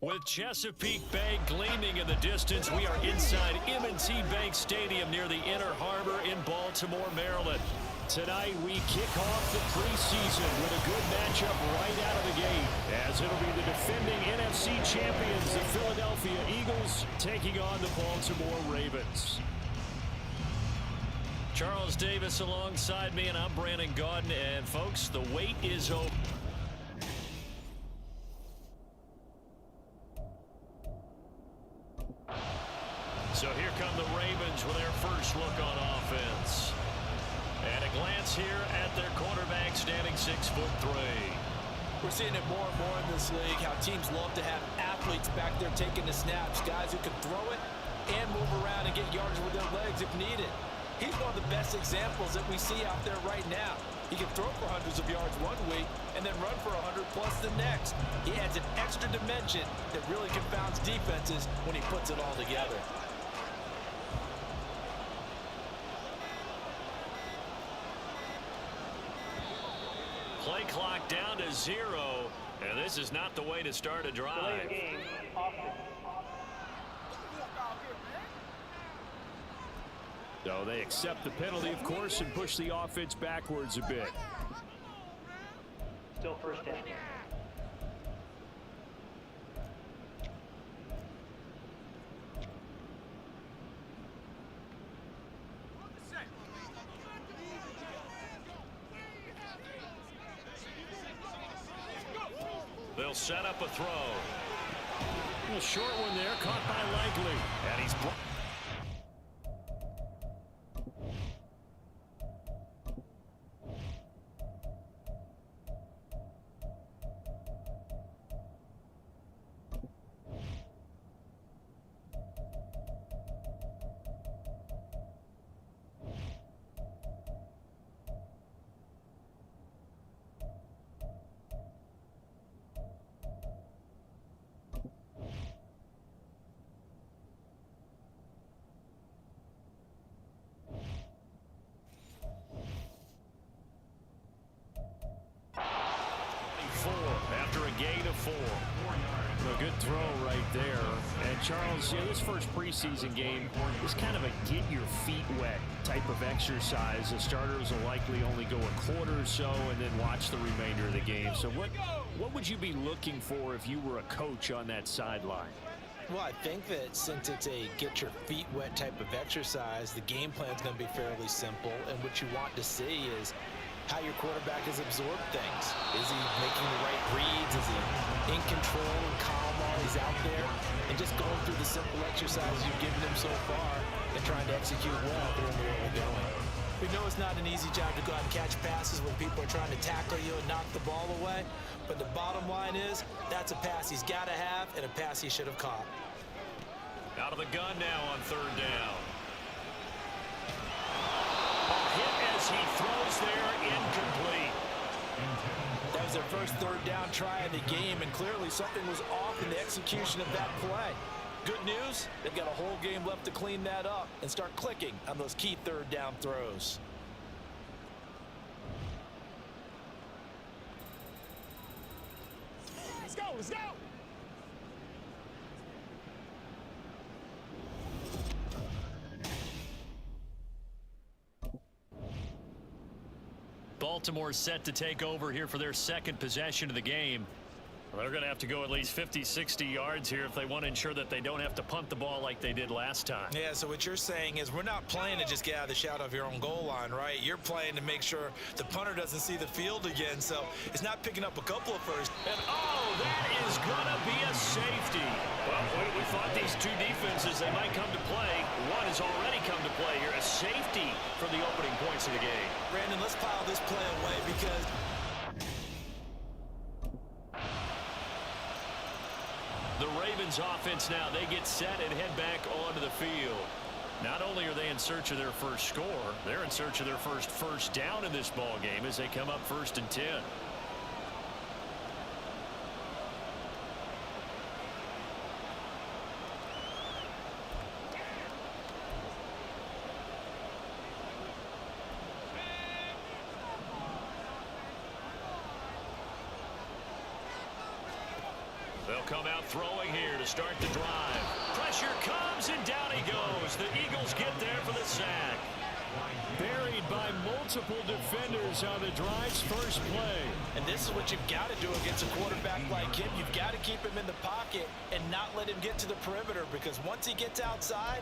With Chesapeake Bay gleaming in the distance, we are inside M&T Bank Stadium near the Inner Harbor in Baltimore, Maryland. Tonight, we kick off the preseason with a good matchup right out of the gate, as it'll be the defending NFC champions, the Philadelphia Eagles, taking on the Baltimore Ravens. Charles Davis alongside me, and I'm Brandon Gaudin. And, folks, the wait is over. So here come the Ravens with their first look on offense. And a glance here at their quarterback, standing 6'3". We're seeing it more and more in this league, how teams love to have athletes back there taking the snaps, guys who can throw it and move around and get yards with their legs if needed. He's one of the best examples that we see out there right now. He can throw for hundreds of yards one week and then run for 100+ the next. He adds an extra dimension that really confounds defenses when he puts it all together. Play clock down to 0, and this is not the way to start a drive. So they accept the penalty, of course, and push the offense backwards a bit. Still first down. They'll set up a throw. A short one there, caught by Likely. And he's blocked. gain of 4. A good throw right there. And Charles, this first preseason game is kind of a get your feet wet type of exercise. The starters will likely only go a quarter or so and then watch the remainder of the game. So what would you be looking for if you were a coach on that sideline? Well, I think that since it's a get your feet wet type of exercise, the game plan is going to be fairly simple. And what you want to see is how your quarterback has absorbed things. Is he making the right reads? Is he in control and calm while he's out there? And just going through the simple exercises you've given him so far and trying to execute well during the early going. We know it's not an easy job to go out and catch passes when people are trying to tackle you and knock the ball away. But the bottom line is, that's a pass he's got to have and a pass he should have caught. Out of the gun now on 3rd down. Hit as he throws there, incomplete. That was their first 3rd down try of the game, and clearly something was off in the execution of that play. Good news, they've got a whole game left to clean that up and start clicking on those key 3rd down throws. Let's go, let's go! Baltimore set to take over here for their second possession of the game. Well, they're going to have to go at least 50, 60 yards here if they want to ensure that they don't have to punt the ball like they did last time. Yeah, so what you're saying is we're not playing to just get out of the shadow of your own goal line, right? You're playing to make sure the punter doesn't see the field again, so it's not picking up a couple of first. And that is going to be a safety. Well, we thought these two defenses, they might come to play. One has already come to play here. A safety for the opening points of the game. Brandon, let's pile this play away because the Ravens offense now, they get set and head back onto the field. Not only are they in search of their first score, they're in search of their first down in this ball game as they come up 1st and 10. They'll come out throwing here to start the drive. Pressure comes, and down he goes. The Eagles get there for the sack. Buried by multiple defenders on the drive's first play. And this is what you've got to do against a quarterback like him. You've got to keep him in the pocket and not let him get to the perimeter, because once he gets outside,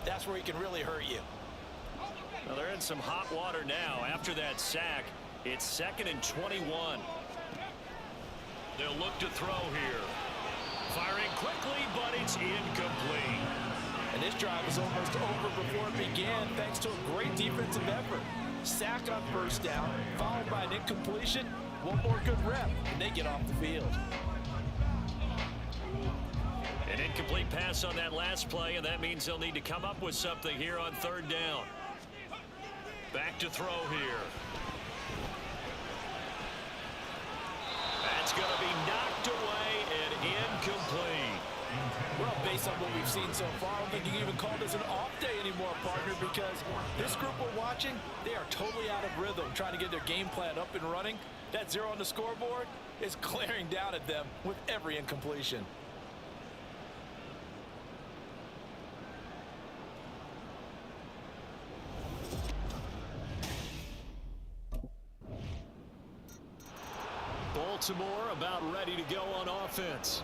that's where he can really hurt you. Well, they're in some hot water now. After that sack, it's 2nd and 21. They'll look to throw here. Firing quickly, but it's incomplete. And this drive was almost over before it began, thanks to a great defensive effort. Sack on 1st down, followed by an incompletion. One more good rep, and they get off the field. An incomplete pass on that last play, and that means they'll need to come up with something here on 3rd down. Back to throw here. That's going to be knocked away and incomplete. Well, based on what we've seen so far, I don't think you can even call this an off day anymore, partner, because this group we're watching, they are totally out of rhythm, trying to get their game plan up and running. That 0 on the scoreboard is glaring down at them with every incompletion. Baltimore about ready to go on offense.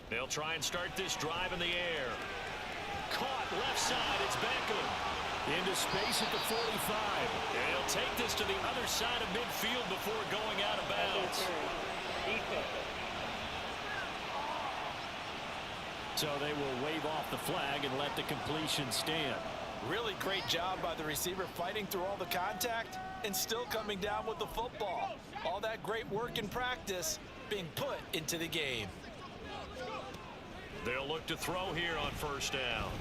They'll try and start this drive in the air. Caught left side, it's Beckham. Into space at the 45. They'll take this to the other side of midfield before going out of bounds. So they will wave off the flag and let the completion stand. Really great job by the receiver fighting through all the contact and still coming down with the football. All that great work in practice being put into the game. They'll look to throw here on 1st down.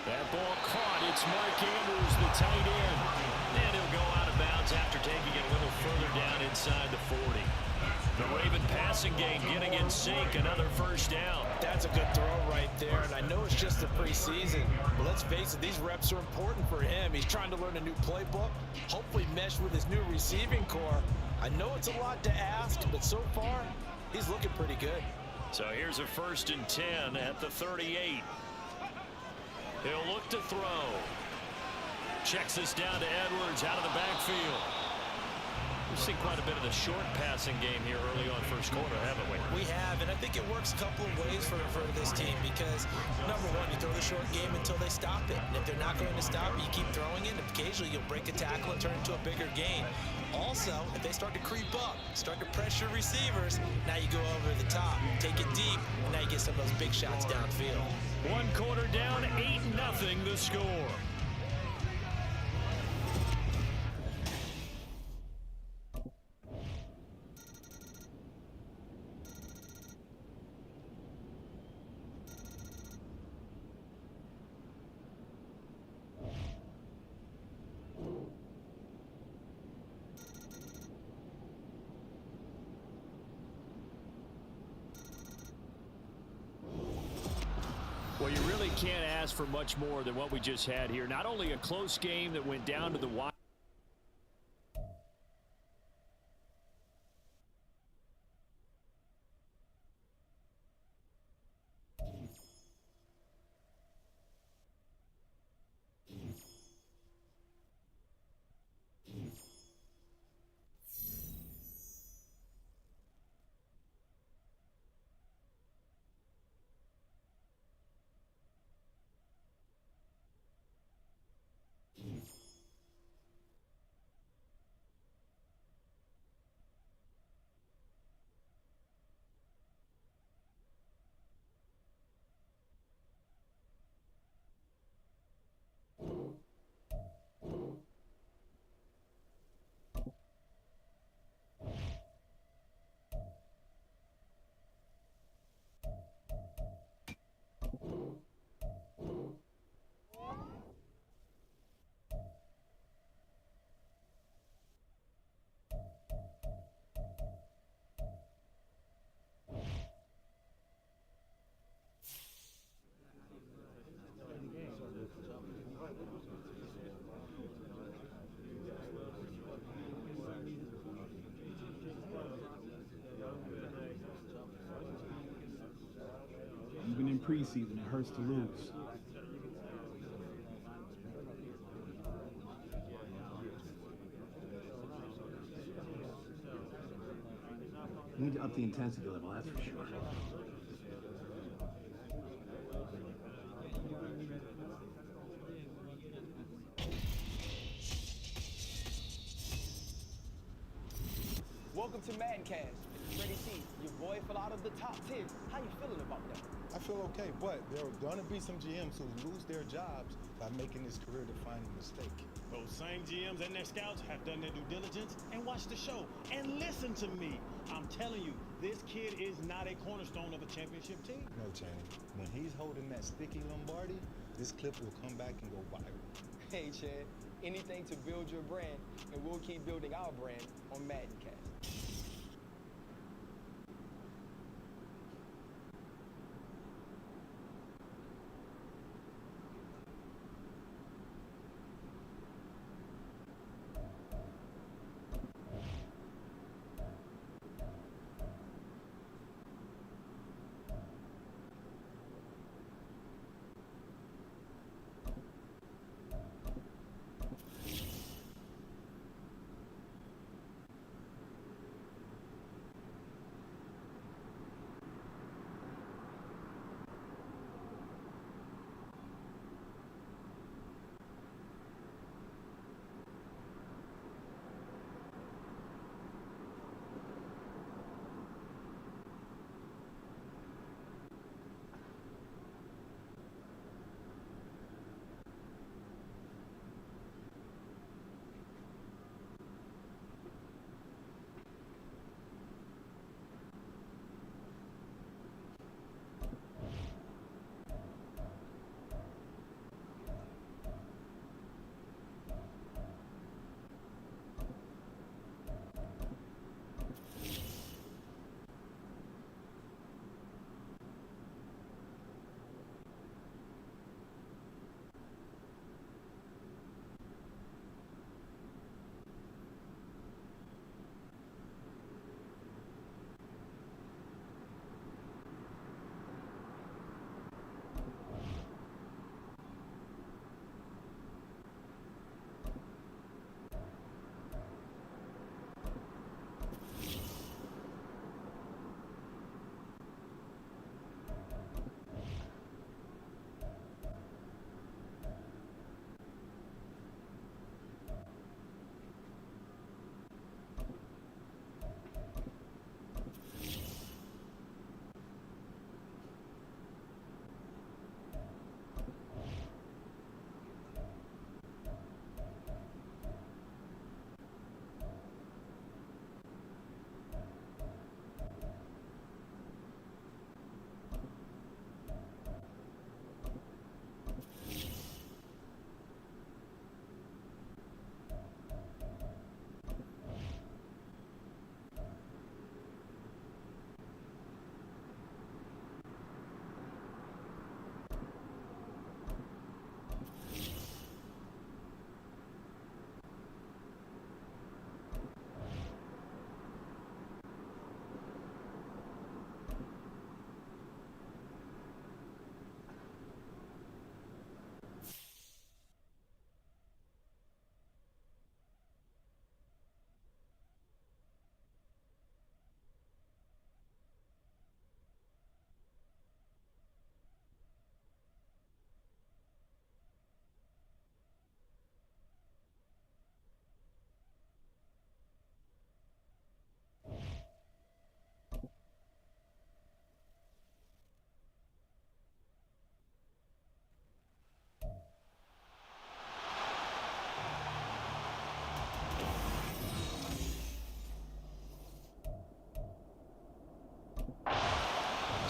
That ball caught. It's Mark Andrews, the tight end. And he'll go out of bounds after taking it a little further down inside the 40. The Raven passing game getting in sync. Another first down. That's a good throw right there, and I know it's just the preseason, but let's face it, these reps are important for him. He's trying to learn a new playbook, hopefully mesh with his new receiving core. I know it's a lot to ask, but so far, he's looking pretty good. So here's a 1st and 10 at the 38. He'll look to throw. Checks this down to Edwards out of the backfield. We've seen quite a bit of the short passing game here early on first quarter, haven't we? We have, and I think it works a couple of ways for this team because, number one, you throw the short game until they stop it. And if they're not going to stop it, you keep throwing it. Occasionally, you'll break a tackle and turn it into a bigger gain. Also, if they start to creep up, start to pressure receivers, now you go over the top, take it deep, and now you get some of those big shots downfield. 1 quarter down, 8-0 the score. Well, you really can't ask for much more than what we just had here. Not only a close game that went down to the wire. Even in preseason, it hurts to lose. We need to up the intensity level, that's for sure. Welcome to Maddencast. Freddie C, your boy fell out of the top 10. How you feeling about that? I feel okay, but there are going to be some GMs who lose their jobs by making this career-defining mistake. Those same GMs and their scouts have done their due diligence and watched the show. And listen to me. I'm telling you, this kid is not a cornerstone of a championship team. No, Channing. When he's holding that sticky Lombardi, this clip will come back and go viral. Hey, Chad, anything to build your brand, and we'll keep building our brand on Maddencast.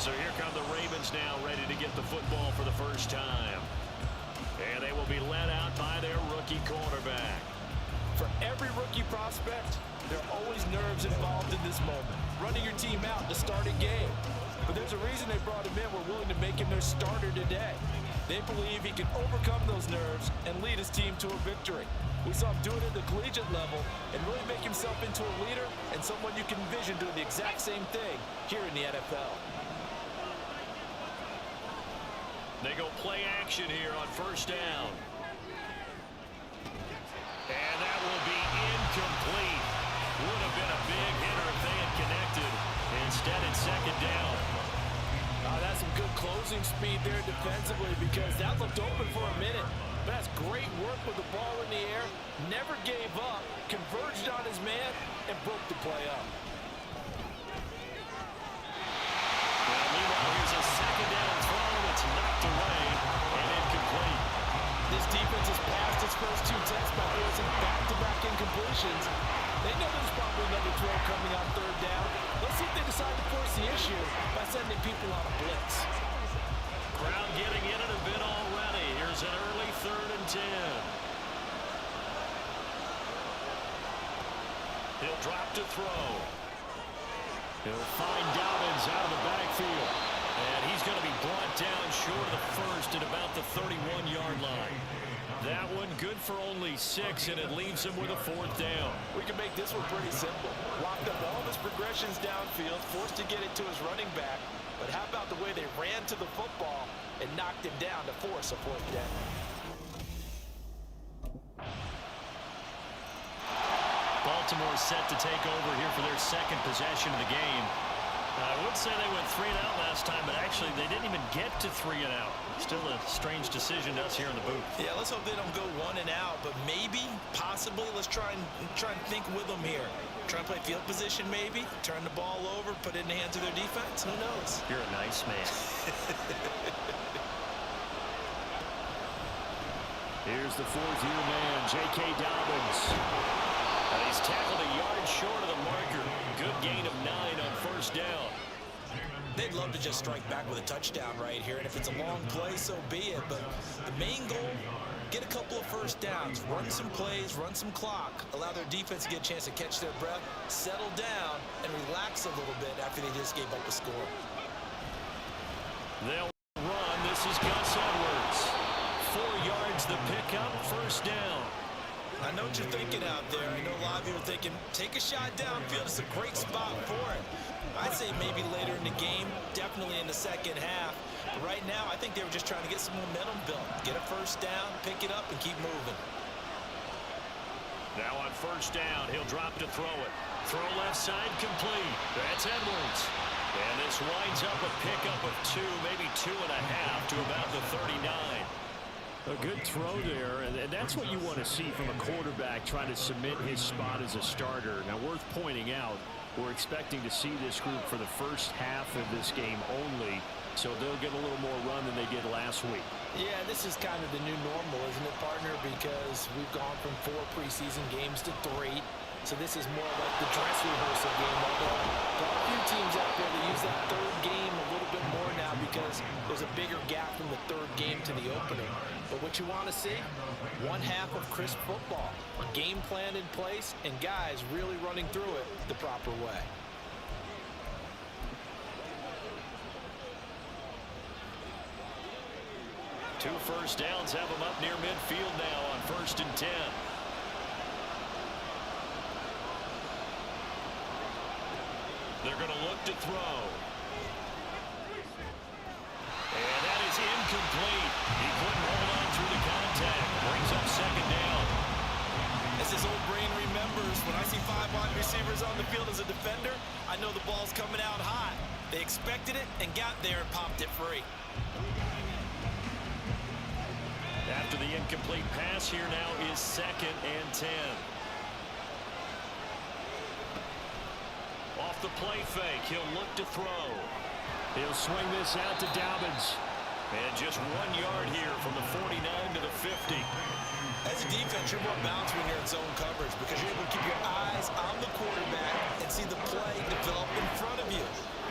So here come the Ravens now, ready to get the football for the first time. And they will be led out by their rookie quarterback. For every rookie prospect, there are always nerves involved in this moment. Running your team out to start a game. But there's a reason they brought him in. We're willing to make him their starter today. They believe he can overcome those nerves and lead his team to a victory. We saw him do it at the collegiate level and really make himself into a leader and someone you can envision doing the exact same thing here in the NFL. They go play action here on first down. And that will be incomplete. Would have been a big hitter if they had connected. Instead, it's second down. That's some good closing speed there defensively because that looked open for a minute. But that's great work with the ball in the air. Never gave up, converged on his man, and broke the play up. Well, meanwhile, here's a second down throw that's knocked away and incomplete. This defense has passed its first two tests by forcing back-to-back incompletions. They know there's probably another throw coming on third down. Let's see if they decide to force the issue by sending people on a blitz. Crowd getting in it a bit already. Here's an early 3rd and 10. He'll drop to throw. He'll find Dobbins out of the backfield. And he's going to be brought down short of the first at about the 31-yard line. That one good for only 6, and it leaves him with a 4th down. We can make this one pretty simple. Locked up all of his progressions downfield, forced to get it to his running back. But how about the way they ran to the football and knocked him down to force a 4th down? Baltimore set to take over here for their second possession of the game. I would say they went 3 and out last time, but actually they didn't even get to 3 and out. Still a strange decision to us here in the booth. Yeah, let's hope they don't go 1 and out, but maybe, possibly, let's try and think with them here. Try and play field position maybe, turn the ball over, put it in the hands of their defense. Who knows? You're a nice man. Here's the 4th-year man, J.K. Dobbins. And he's tackled a yard short of the marker. Good gain of 9 on first down. They'd love to just strike back with a touchdown right here, and if it's a long play, so be it. But the main goal, get a couple of first downs, run some plays, run some clock, allow their defense to get a chance to catch their breath, settle down, and relax a little bit after they just gave up a score. They'll run. This is Gus Edwards. 4 yards the pickup, first down. I know what you're thinking out there. I know a lot of you are thinking, take a shot downfield. It's a great spot for it. I'd say maybe later in the game, definitely in the second half. But right now, I think they were just trying to get some momentum built. Get a first down, pick it up, and keep moving. Now on first down, he'll drop to throw it. Throw left side complete. That's Edwards. And this winds up a pickup of 2, maybe 2.5 to about the 39. A good throw there, and that's what you want to see from a quarterback trying to cement his spot as a starter. Now, worth pointing out, we're expecting to see this group for the first half of this game only, so they'll get a little more run than they did last week. Yeah, this is kind of the new normal, isn't it, partner? Because we've gone from 4 preseason games to 3. So this is more like the dress rehearsal game. Although there are a few teams out there that use that 3rd game a little bit more now because there's a bigger gap from the 3rd game to the opening. But what you want to see, 1 half of crisp football, a game plan in place, and guys really running through it the proper way. Two first downs have them up near midfield now on 1st and 10. They're going to look to throw. And that is incomplete. He couldn't hold on through the contact. Brings up second down. As his old brain remembers, when I see 5 wide receivers on the field as a defender, I know the ball's coming out hot. They expected it and got there and popped it free. After the incomplete pass, here now is 2nd and 10. Off the play fake, he'll look to throw. He'll swing this out to Dobbins. And just 1 yard here from the 49 to the 50. As a defense, you're more balanced when you're in zone coverage because you're able to keep your eyes on the quarterback and see the play develop in front of you.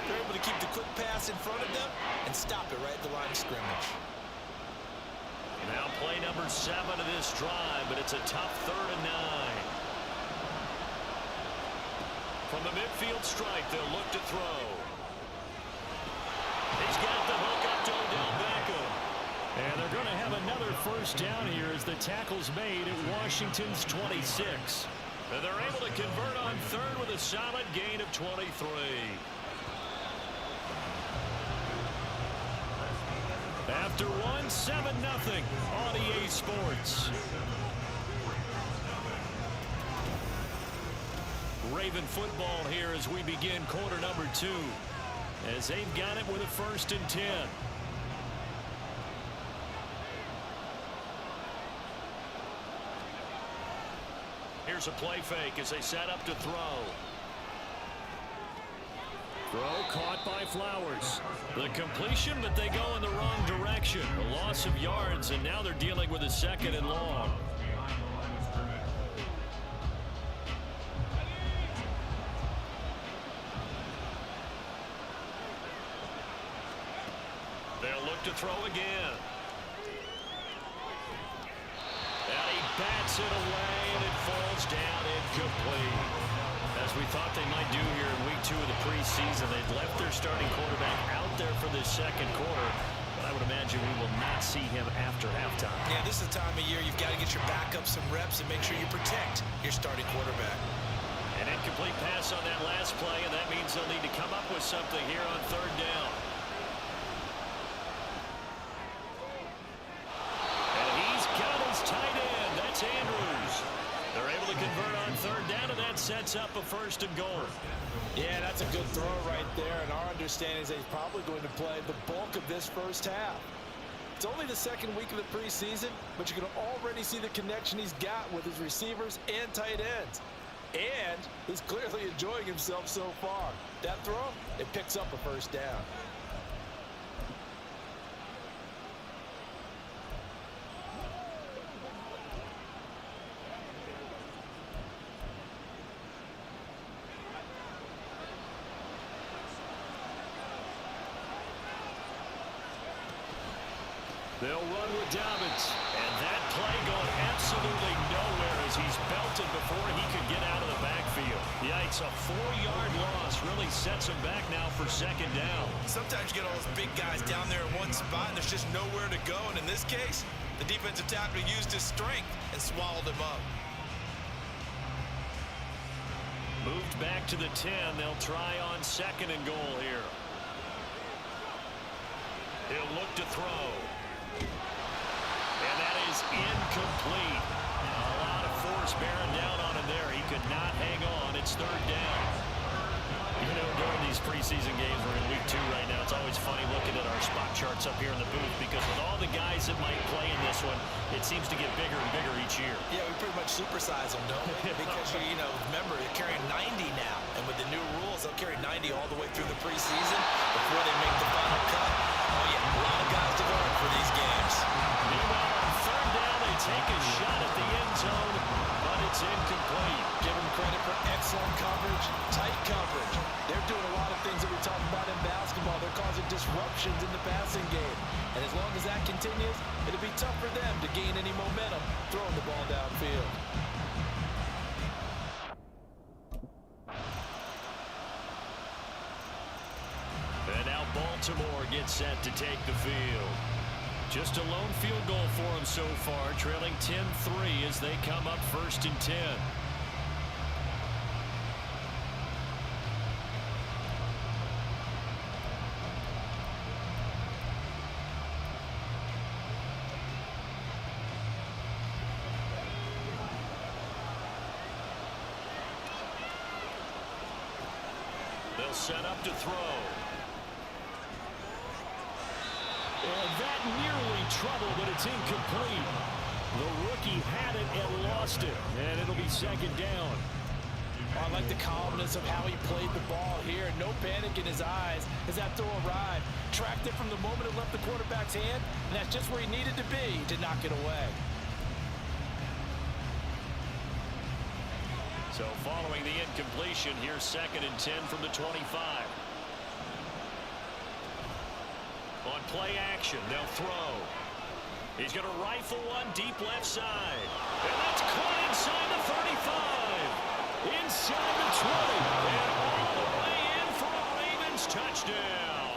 You're able to keep the quick pass in front of them and stop it right at the line of scrimmage. Now play number 7 of this drive, but it's a tough 3rd and 9. From the midfield strike, they'll look to throw. He's got the hook up to Odell Beckham. And they're going to have another first down here as the tackle's made at Washington's 26. And they're able to convert on 3rd with a solid gain of 23. After one, 7-0 on EA Sports. Raven football here as we begin quarter number 2. As they've got it with a 1st and 10. Here's a play fake as they set up to throw. Throw caught by Flowers. The completion, but they go in the wrong direction. A loss of yards, and now they're dealing with a 2nd and long. They'll look to throw again. And he bats it away, and it falls down incomplete. As we thought they might do here in week 2 of the preseason, they've left their starting quarterback out there for this 2nd quarter. But I would imagine we will not see him after halftime. Yeah, this is the time of year you've got to get your backup some reps and make sure you protect your starting quarterback. An incomplete pass on that last play, and that means they'll need to come up with something here on 3rd down. And he's got his tight end. That's Andrews. They're able to convert on 3rd down, and that sets up a 1st and goal. Yeah, that's a good throw right there, and our understanding is that he's probably going to play the bulk of this first half. It's only the 2nd week of the preseason, but you can already see the connection he's got with his receivers and tight ends. And he's clearly enjoying himself so far. That throw, it picks up a 1st down. They'll run with Dobbins. And that play going absolutely nowhere as he's belted before he could get out of the backfield. Yikes, a 4-yard loss really sets him back now for 2nd down. Sometimes you get all those big guys down there in one spot, and there's just nowhere to go. And in this case, the defensive tackle used his strength and swallowed him up. Moved back to the 10. They'll try on 2nd and goal here. He'll look to throw. And that is incomplete. A lot of force bearing down on him there. He could not hang on. It's 3rd down. You know, during these preseason games, we're in week 2 right now. It's always funny looking at our spot charts up here in the booth because with all the guys that might play in this one, it seems to get bigger and bigger each year. Yeah, we pretty much supersize them, don't we? Because, you know, remember, you're carrying 90 now. And with the new rules, they'll carry 90 all the way through the preseason before they make the final cut. Oh, yeah, a lot of guys to guard for these games. Meanwhile, on 3rd down, they take a shot at the end zone, but it's incomplete. Give them credit for excellent coverage, tight coverage. They're doing a lot of things that we talk about in basketball. They're causing disruptions in the passing game. And as long as that continues, it'll be tough for them to gain any momentum throwing the ball downfield. And now Baltimore gets set to take the field. Just a lone field goal for them so far, trailing 10-3 as they come up 1st and 10. They'll set up to throw. And that nearly trouble, but it's incomplete. The rookie had it and lost it, and it'll be 2nd down. I like the calmness of how he played the ball here. No panic in his eyes as that throw arrived. Tracked it from the moment it left the quarterback's hand, and that's just where he needed to be to knock it away. So following the incompletion, here's 2nd and 10 from the 25. play action. They'll throw. He's going to rifle one deep left side. And that's caught inside the 35. Inside the 20. And all the way in for a Ravens touchdown.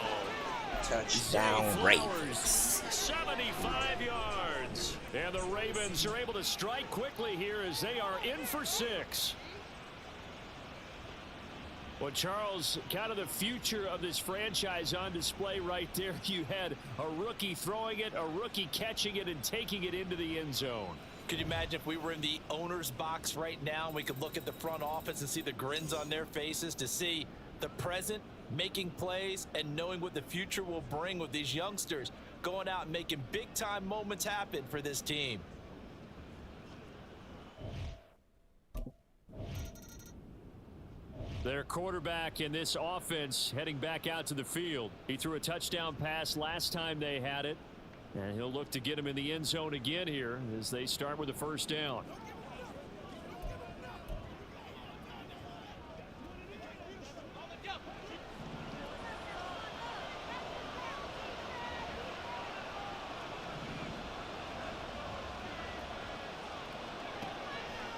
Touchdown Ravens. 75 yards. And the Ravens are able to strike quickly here as they are in for 6. Well, Charles, kind of the future of this franchise on display right there. You had a rookie throwing it, a rookie catching it, and taking it into the end zone. Could you imagine if we were in the owner's box right now and we could look at the front office and see the grins on their faces, to see the present making plays and knowing what the future will bring with these youngsters going out and making big-time moments happen for this team. Their quarterback in this offense heading back out to the field. He threw a touchdown pass last time they had it, and he'll look to get him in the end zone again here as they start with a first down.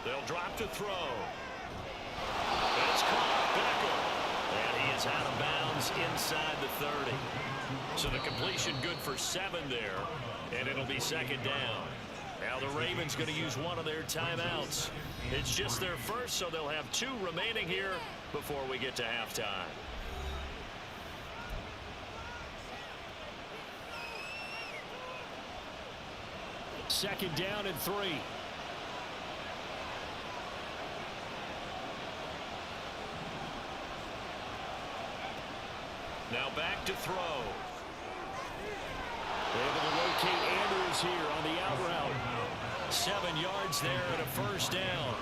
They'll drop to throw. It's caught. Beckham. And he is out of bounds inside the 30. So the completion good for 7 there. And it'll be second down. Now the Ravens going to use one of their timeouts. It's just their first, so they'll have 2 remaining here before we get to halftime. Second down and 3. Now back to throw. Able to locate Andrews here on the out route. 7 yards there and a first down.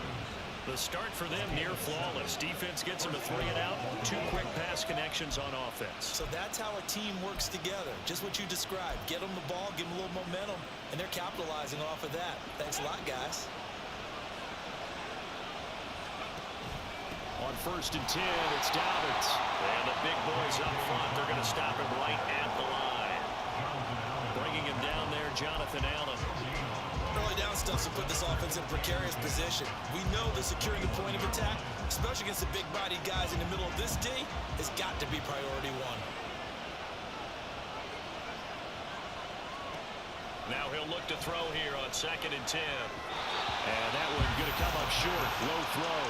The start for them near flawless. Defense gets them to 3 and out. 2 quick pass connections on offense. So that's how a team works together. Just what you described. Get them the ball, give them a little momentum, and they're capitalizing off of that. Thanks a lot, guys. On first and 10, it's Dobbins. And the big boys up front, they're going to stop him right at the line. Bringing him down there, Jonathan Allen. Early down stuff to put this offense in precarious position. We know that securing the point of attack, especially against the big-bodied guys in the middle of this D, has got to be priority 1. Now he'll look to throw here on second and 10. And that one going to come up short. Low throw.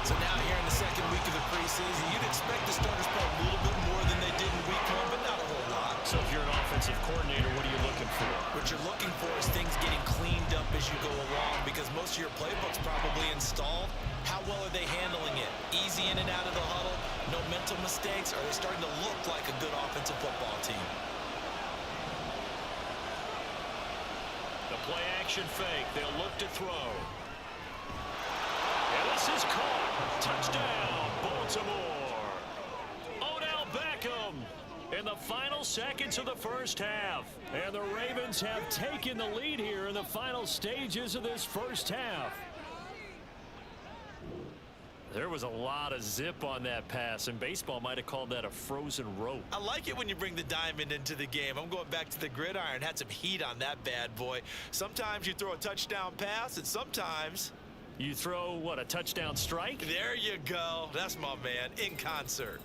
So now here in the second week of the preseason, you'd expect the starters play a little bit more than they did in week 1, but not a whole lot. So if you're an offensive coordinator, what are you looking for? What you're looking for is things getting cleaned up as you go along, because most of your playbook's probably installed. How well are they handling it? Easy in and out of the huddle? No mental mistakes? Are they starting to look like a good offensive football team? The play action fake. They'll look to throw. And this is caught. Touchdown, Baltimore. Odell Beckham in the final seconds of the first half. And the Ravens have taken the lead here in the final stages of this first half. There was a lot of zip on that pass, and baseball might have called that a frozen rope. I like it when you bring the diamond into the game. I'm going back to the gridiron. Had some heat on that bad boy. Sometimes you throw a touchdown pass, and sometimes you throw, what, a touchdown strike? There you go. That's my man, in concert.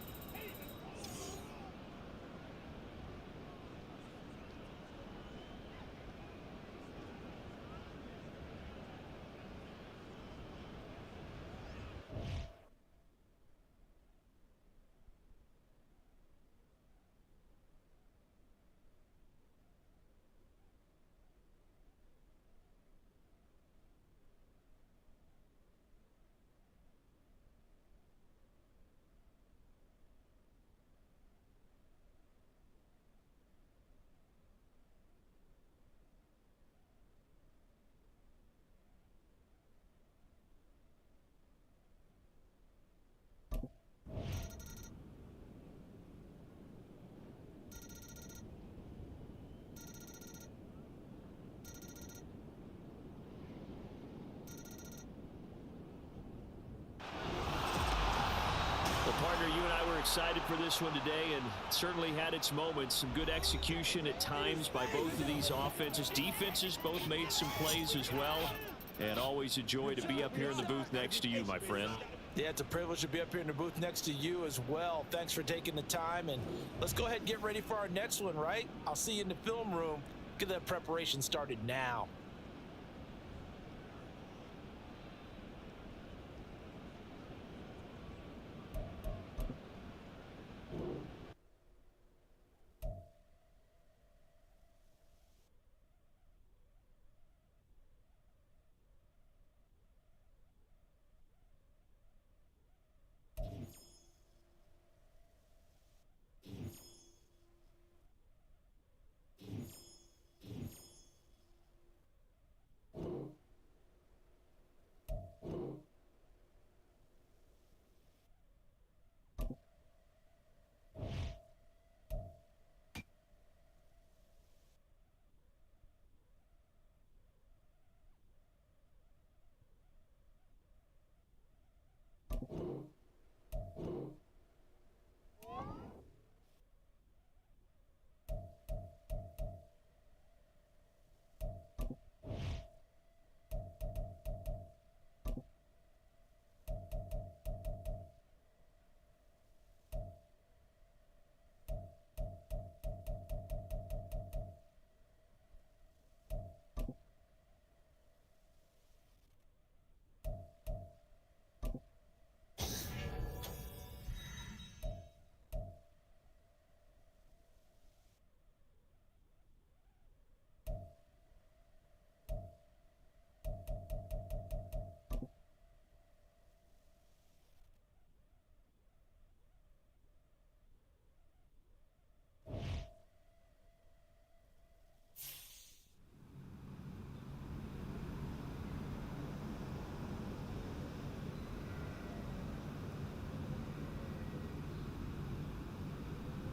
partner, you and I were excited for this one today, and it certainly had its moments. Some good execution at times by both of these offenses. Defenses both made some plays as well. And always a joy to be up here in the booth next to you, my friend. Yeah, it's a privilege to be up here in the booth next to you as well. Thanks for taking the time, and let's go ahead and get ready for our next one, right? I'll see you in the film room. Get that preparation started now.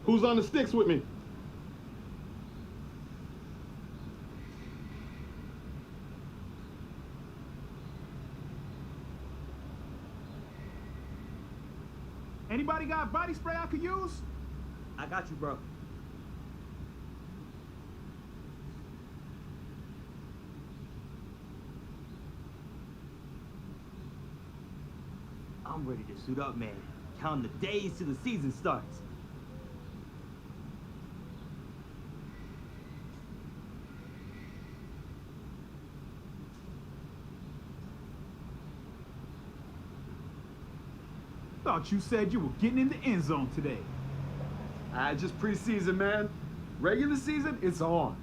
Who's on the sticks with me? Anybody got body spray I could use? I got you, bro. I'm ready to suit up, man. Counting the days till the season starts. Thought you said you were getting in the end zone today. Just preseason, man. Regular season, it's on.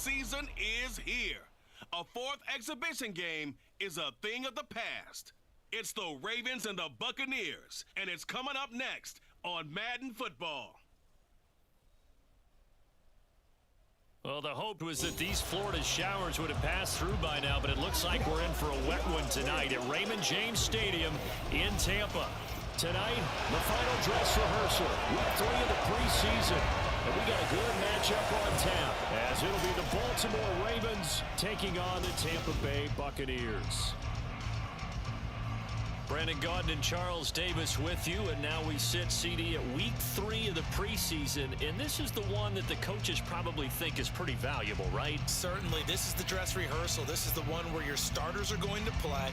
season is here. A fourth exhibition game is a thing of the past. It's the Ravens and the Buccaneers, and it's coming up next on Madden Football. Well, the hope was that these Florida showers would have passed through by now, but it looks like we're in for a wet one tonight at Raymond James Stadium in Tampa. Tonight, the final dress rehearsal, week 3 of the preseason. And we got a good matchup on tap, as it'll be the Baltimore Ravens taking on the Tampa Bay Buccaneers. Brandon Gaudin and Charles Davis with you, and now we sit, CD, at week 3 of the preseason, and this is the one that the coaches probably think is pretty valuable, right? Certainly. This is the dress rehearsal. This is the one where your starters are going to play.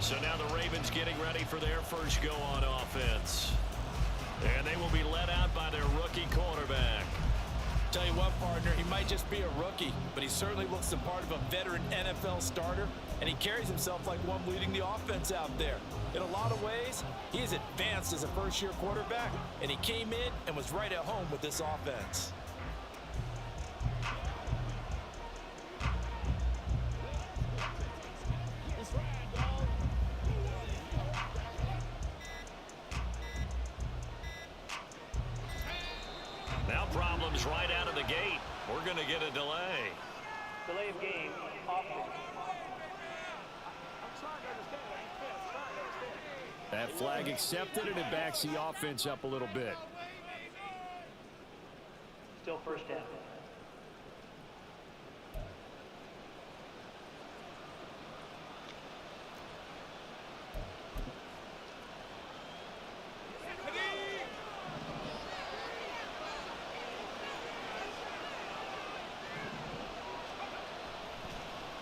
So now the Ravens getting ready for their first go on offense. And they will be led out by their rookie quarterback. Tell you what, partner, he might just be a rookie, but he certainly looks the part of a veteran NFL starter, and he carries himself like one leading the offense out there. In a lot of ways, he is advanced as a first-year quarterback, and he came in and was right at home with this offense. Now problems right out of the gate. We're going to get a delay. Delay of game, offense. That flag accepted, and it backs the offense up a little bit. Still first down.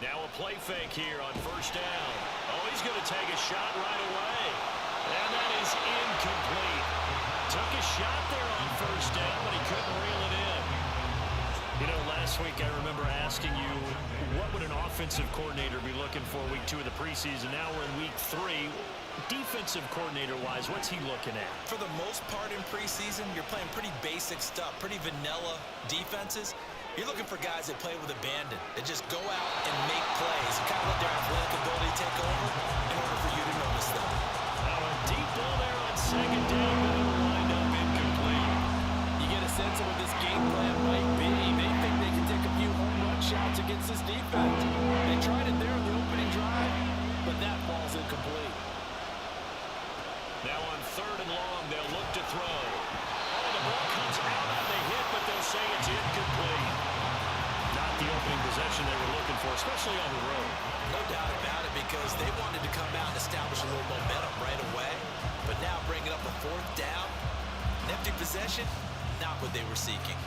Now a play fake here on first down. Oh, he's going to take a shot right away. And that is incomplete. Took a shot there on first down, but he couldn't reel it in. You know, last week I remember asking you, what would an offensive coordinator be looking for week 2 of the preseason? Now we're in week 3. Defensive coordinator-wise, what's he looking at? For the most part in preseason, you're playing pretty basic stuff, pretty vanilla defenses. You're looking for guys that play with abandon, that just go out and make plays and kind of let their athletic ability take over in order for you to notice them. Now a deep ball there on second down, but it'll wind up incomplete. You get a sense of what this game plan might be. They think they can take a few home run shots against this defense. They tried it there in the opening drive, but that ball's incomplete. Now on 3rd and long, they'll look to throw. Oh, the ball comes out on the hit, but they'll say it's incomplete. Not the opening possession they were looking for, especially on the road. No doubt about it, because they wanted to come out and establish a little momentum right away. But now bringing up a 4th down, an empty possession, not what they were seeking.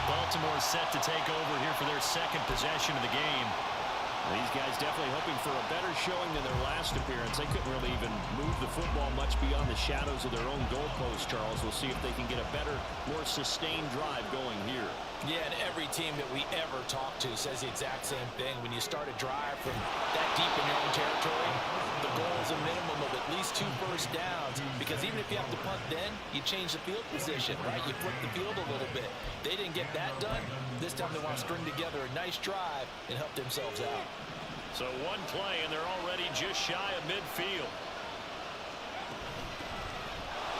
Baltimore set to take over here for their second possession of the game. These guys definitely hoping for a better showing than their last appearance. They couldn't really even move the football much beyond the shadows of their own goalpost, Charles. We'll see if they can get a better, more sustained drive going here. Yeah, and every team that we ever talk to says the exact same thing. When you start a drive from that deep in your own territory, the goal is a minimum of at least 2 first downs, because even if you have to punt then, you change the field position, right? You flip the field a little bit. They didn't get that done. This time they want to string together a nice drive and help themselves out. So one play, and they're already just shy of midfield.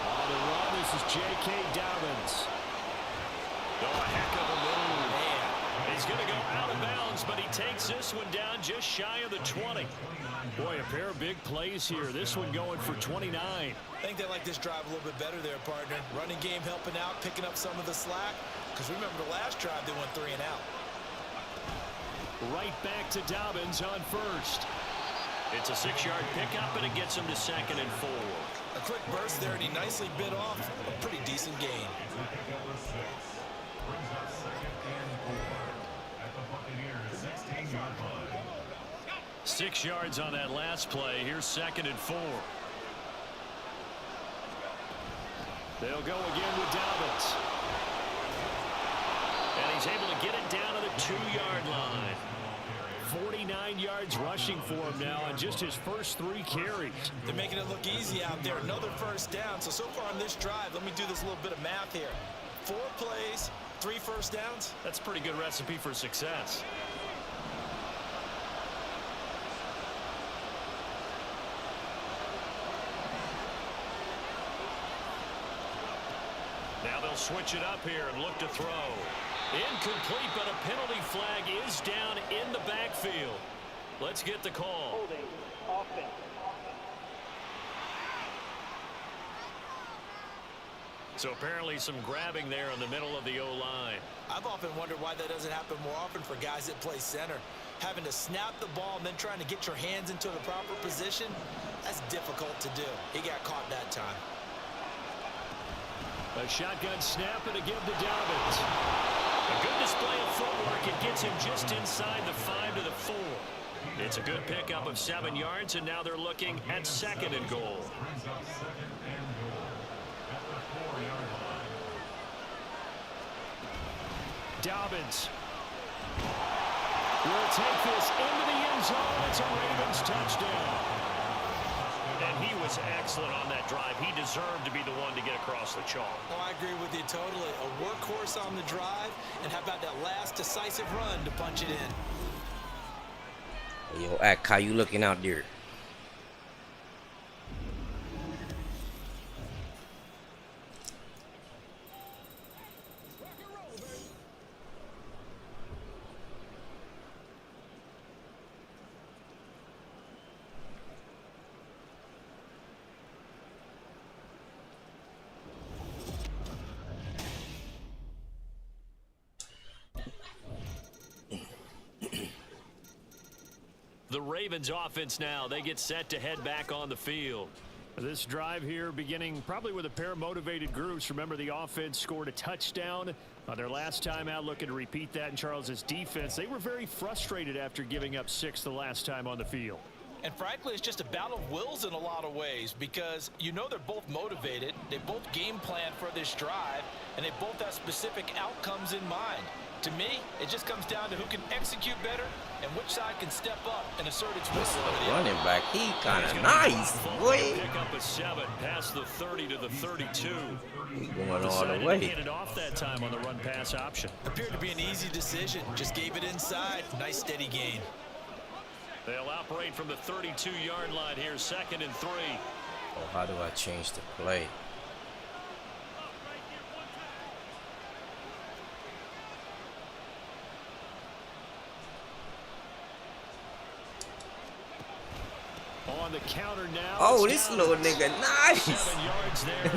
On the run, this is J.K. Dobbins. Oh, a heck of a move. Man. He's going to go out of bounds, but he takes this one down just shy of the 20. Boy, a pair of big plays here. This one going for 29. I think they like this drive a little bit better there, partner. Running game helping out, picking up some of the slack. Because remember, the last drive, they went 3 and out. Right back to Dobbins on first. It's a 6-yard pickup, and it gets him to 2nd and 4. A quick burst there, and he nicely bit off a pretty decent gain. Six yards on that last play. Here's 2nd and 4. They'll go again with Dobbins. And he's able to get it down to the 2-yard line. 49 yards rushing for him now on just his first 3 carries. They're making it look easy out there. Another first down. So far on this drive, let me do this little bit of math here. 4 plays, 3 first downs. That's a pretty good recipe for success. Now they'll switch it up here and look to throw. Incomplete, but a penalty flag is down in the backfield. Let's get the call. Holding. Offense. So apparently some grabbing there in the middle of the O-line. I've often wondered why that doesn't happen more often for guys that play center. Having to snap the ball and then trying to get your hands into the proper position, that's difficult to do. He got caught that time. A shotgun snap and a give to Dobbins. A good display of footwork. It gets him just inside the 5 to the 4. It's a good pickup of 7 yards, and now they're looking at 2nd and goal. Dobbins will take this into the end zone. It's a Ravens touchdown. And he was excellent on that drive. He deserved to be the one to get across the chalk. Oh, I agree with you totally. A workhorse on the drive, and how about that last decisive run to punch it in? Yo, Ak, how you looking out there? The Ravens offense now, they get set to head back on the field. This drive here beginning probably with a pair of motivated groups. Remember, the offense scored a touchdown on their last time out, looking to repeat that in Charles's defense. They were very frustrated after giving up 6 the last time on the field. And frankly, it's just a battle of wills in a lot of ways, because you know they're both motivated, they both game plan for this drive, and they both have specific outcomes in mind. To me, it just comes down to who can execute better and which side can step up and assert its will. Running back, he kind of nice, boy. Pick up a 7 past the 30 to the 32. He going all the way. Handed off that time on the run pass option. Appeared to be an easy decision. Just gave it inside. Nice steady gain. They'll operate from the 32-yard line here, 2nd and 3. Oh, how do I change the play? On the counter now. Oh, this little nigga nice. 7 yards there.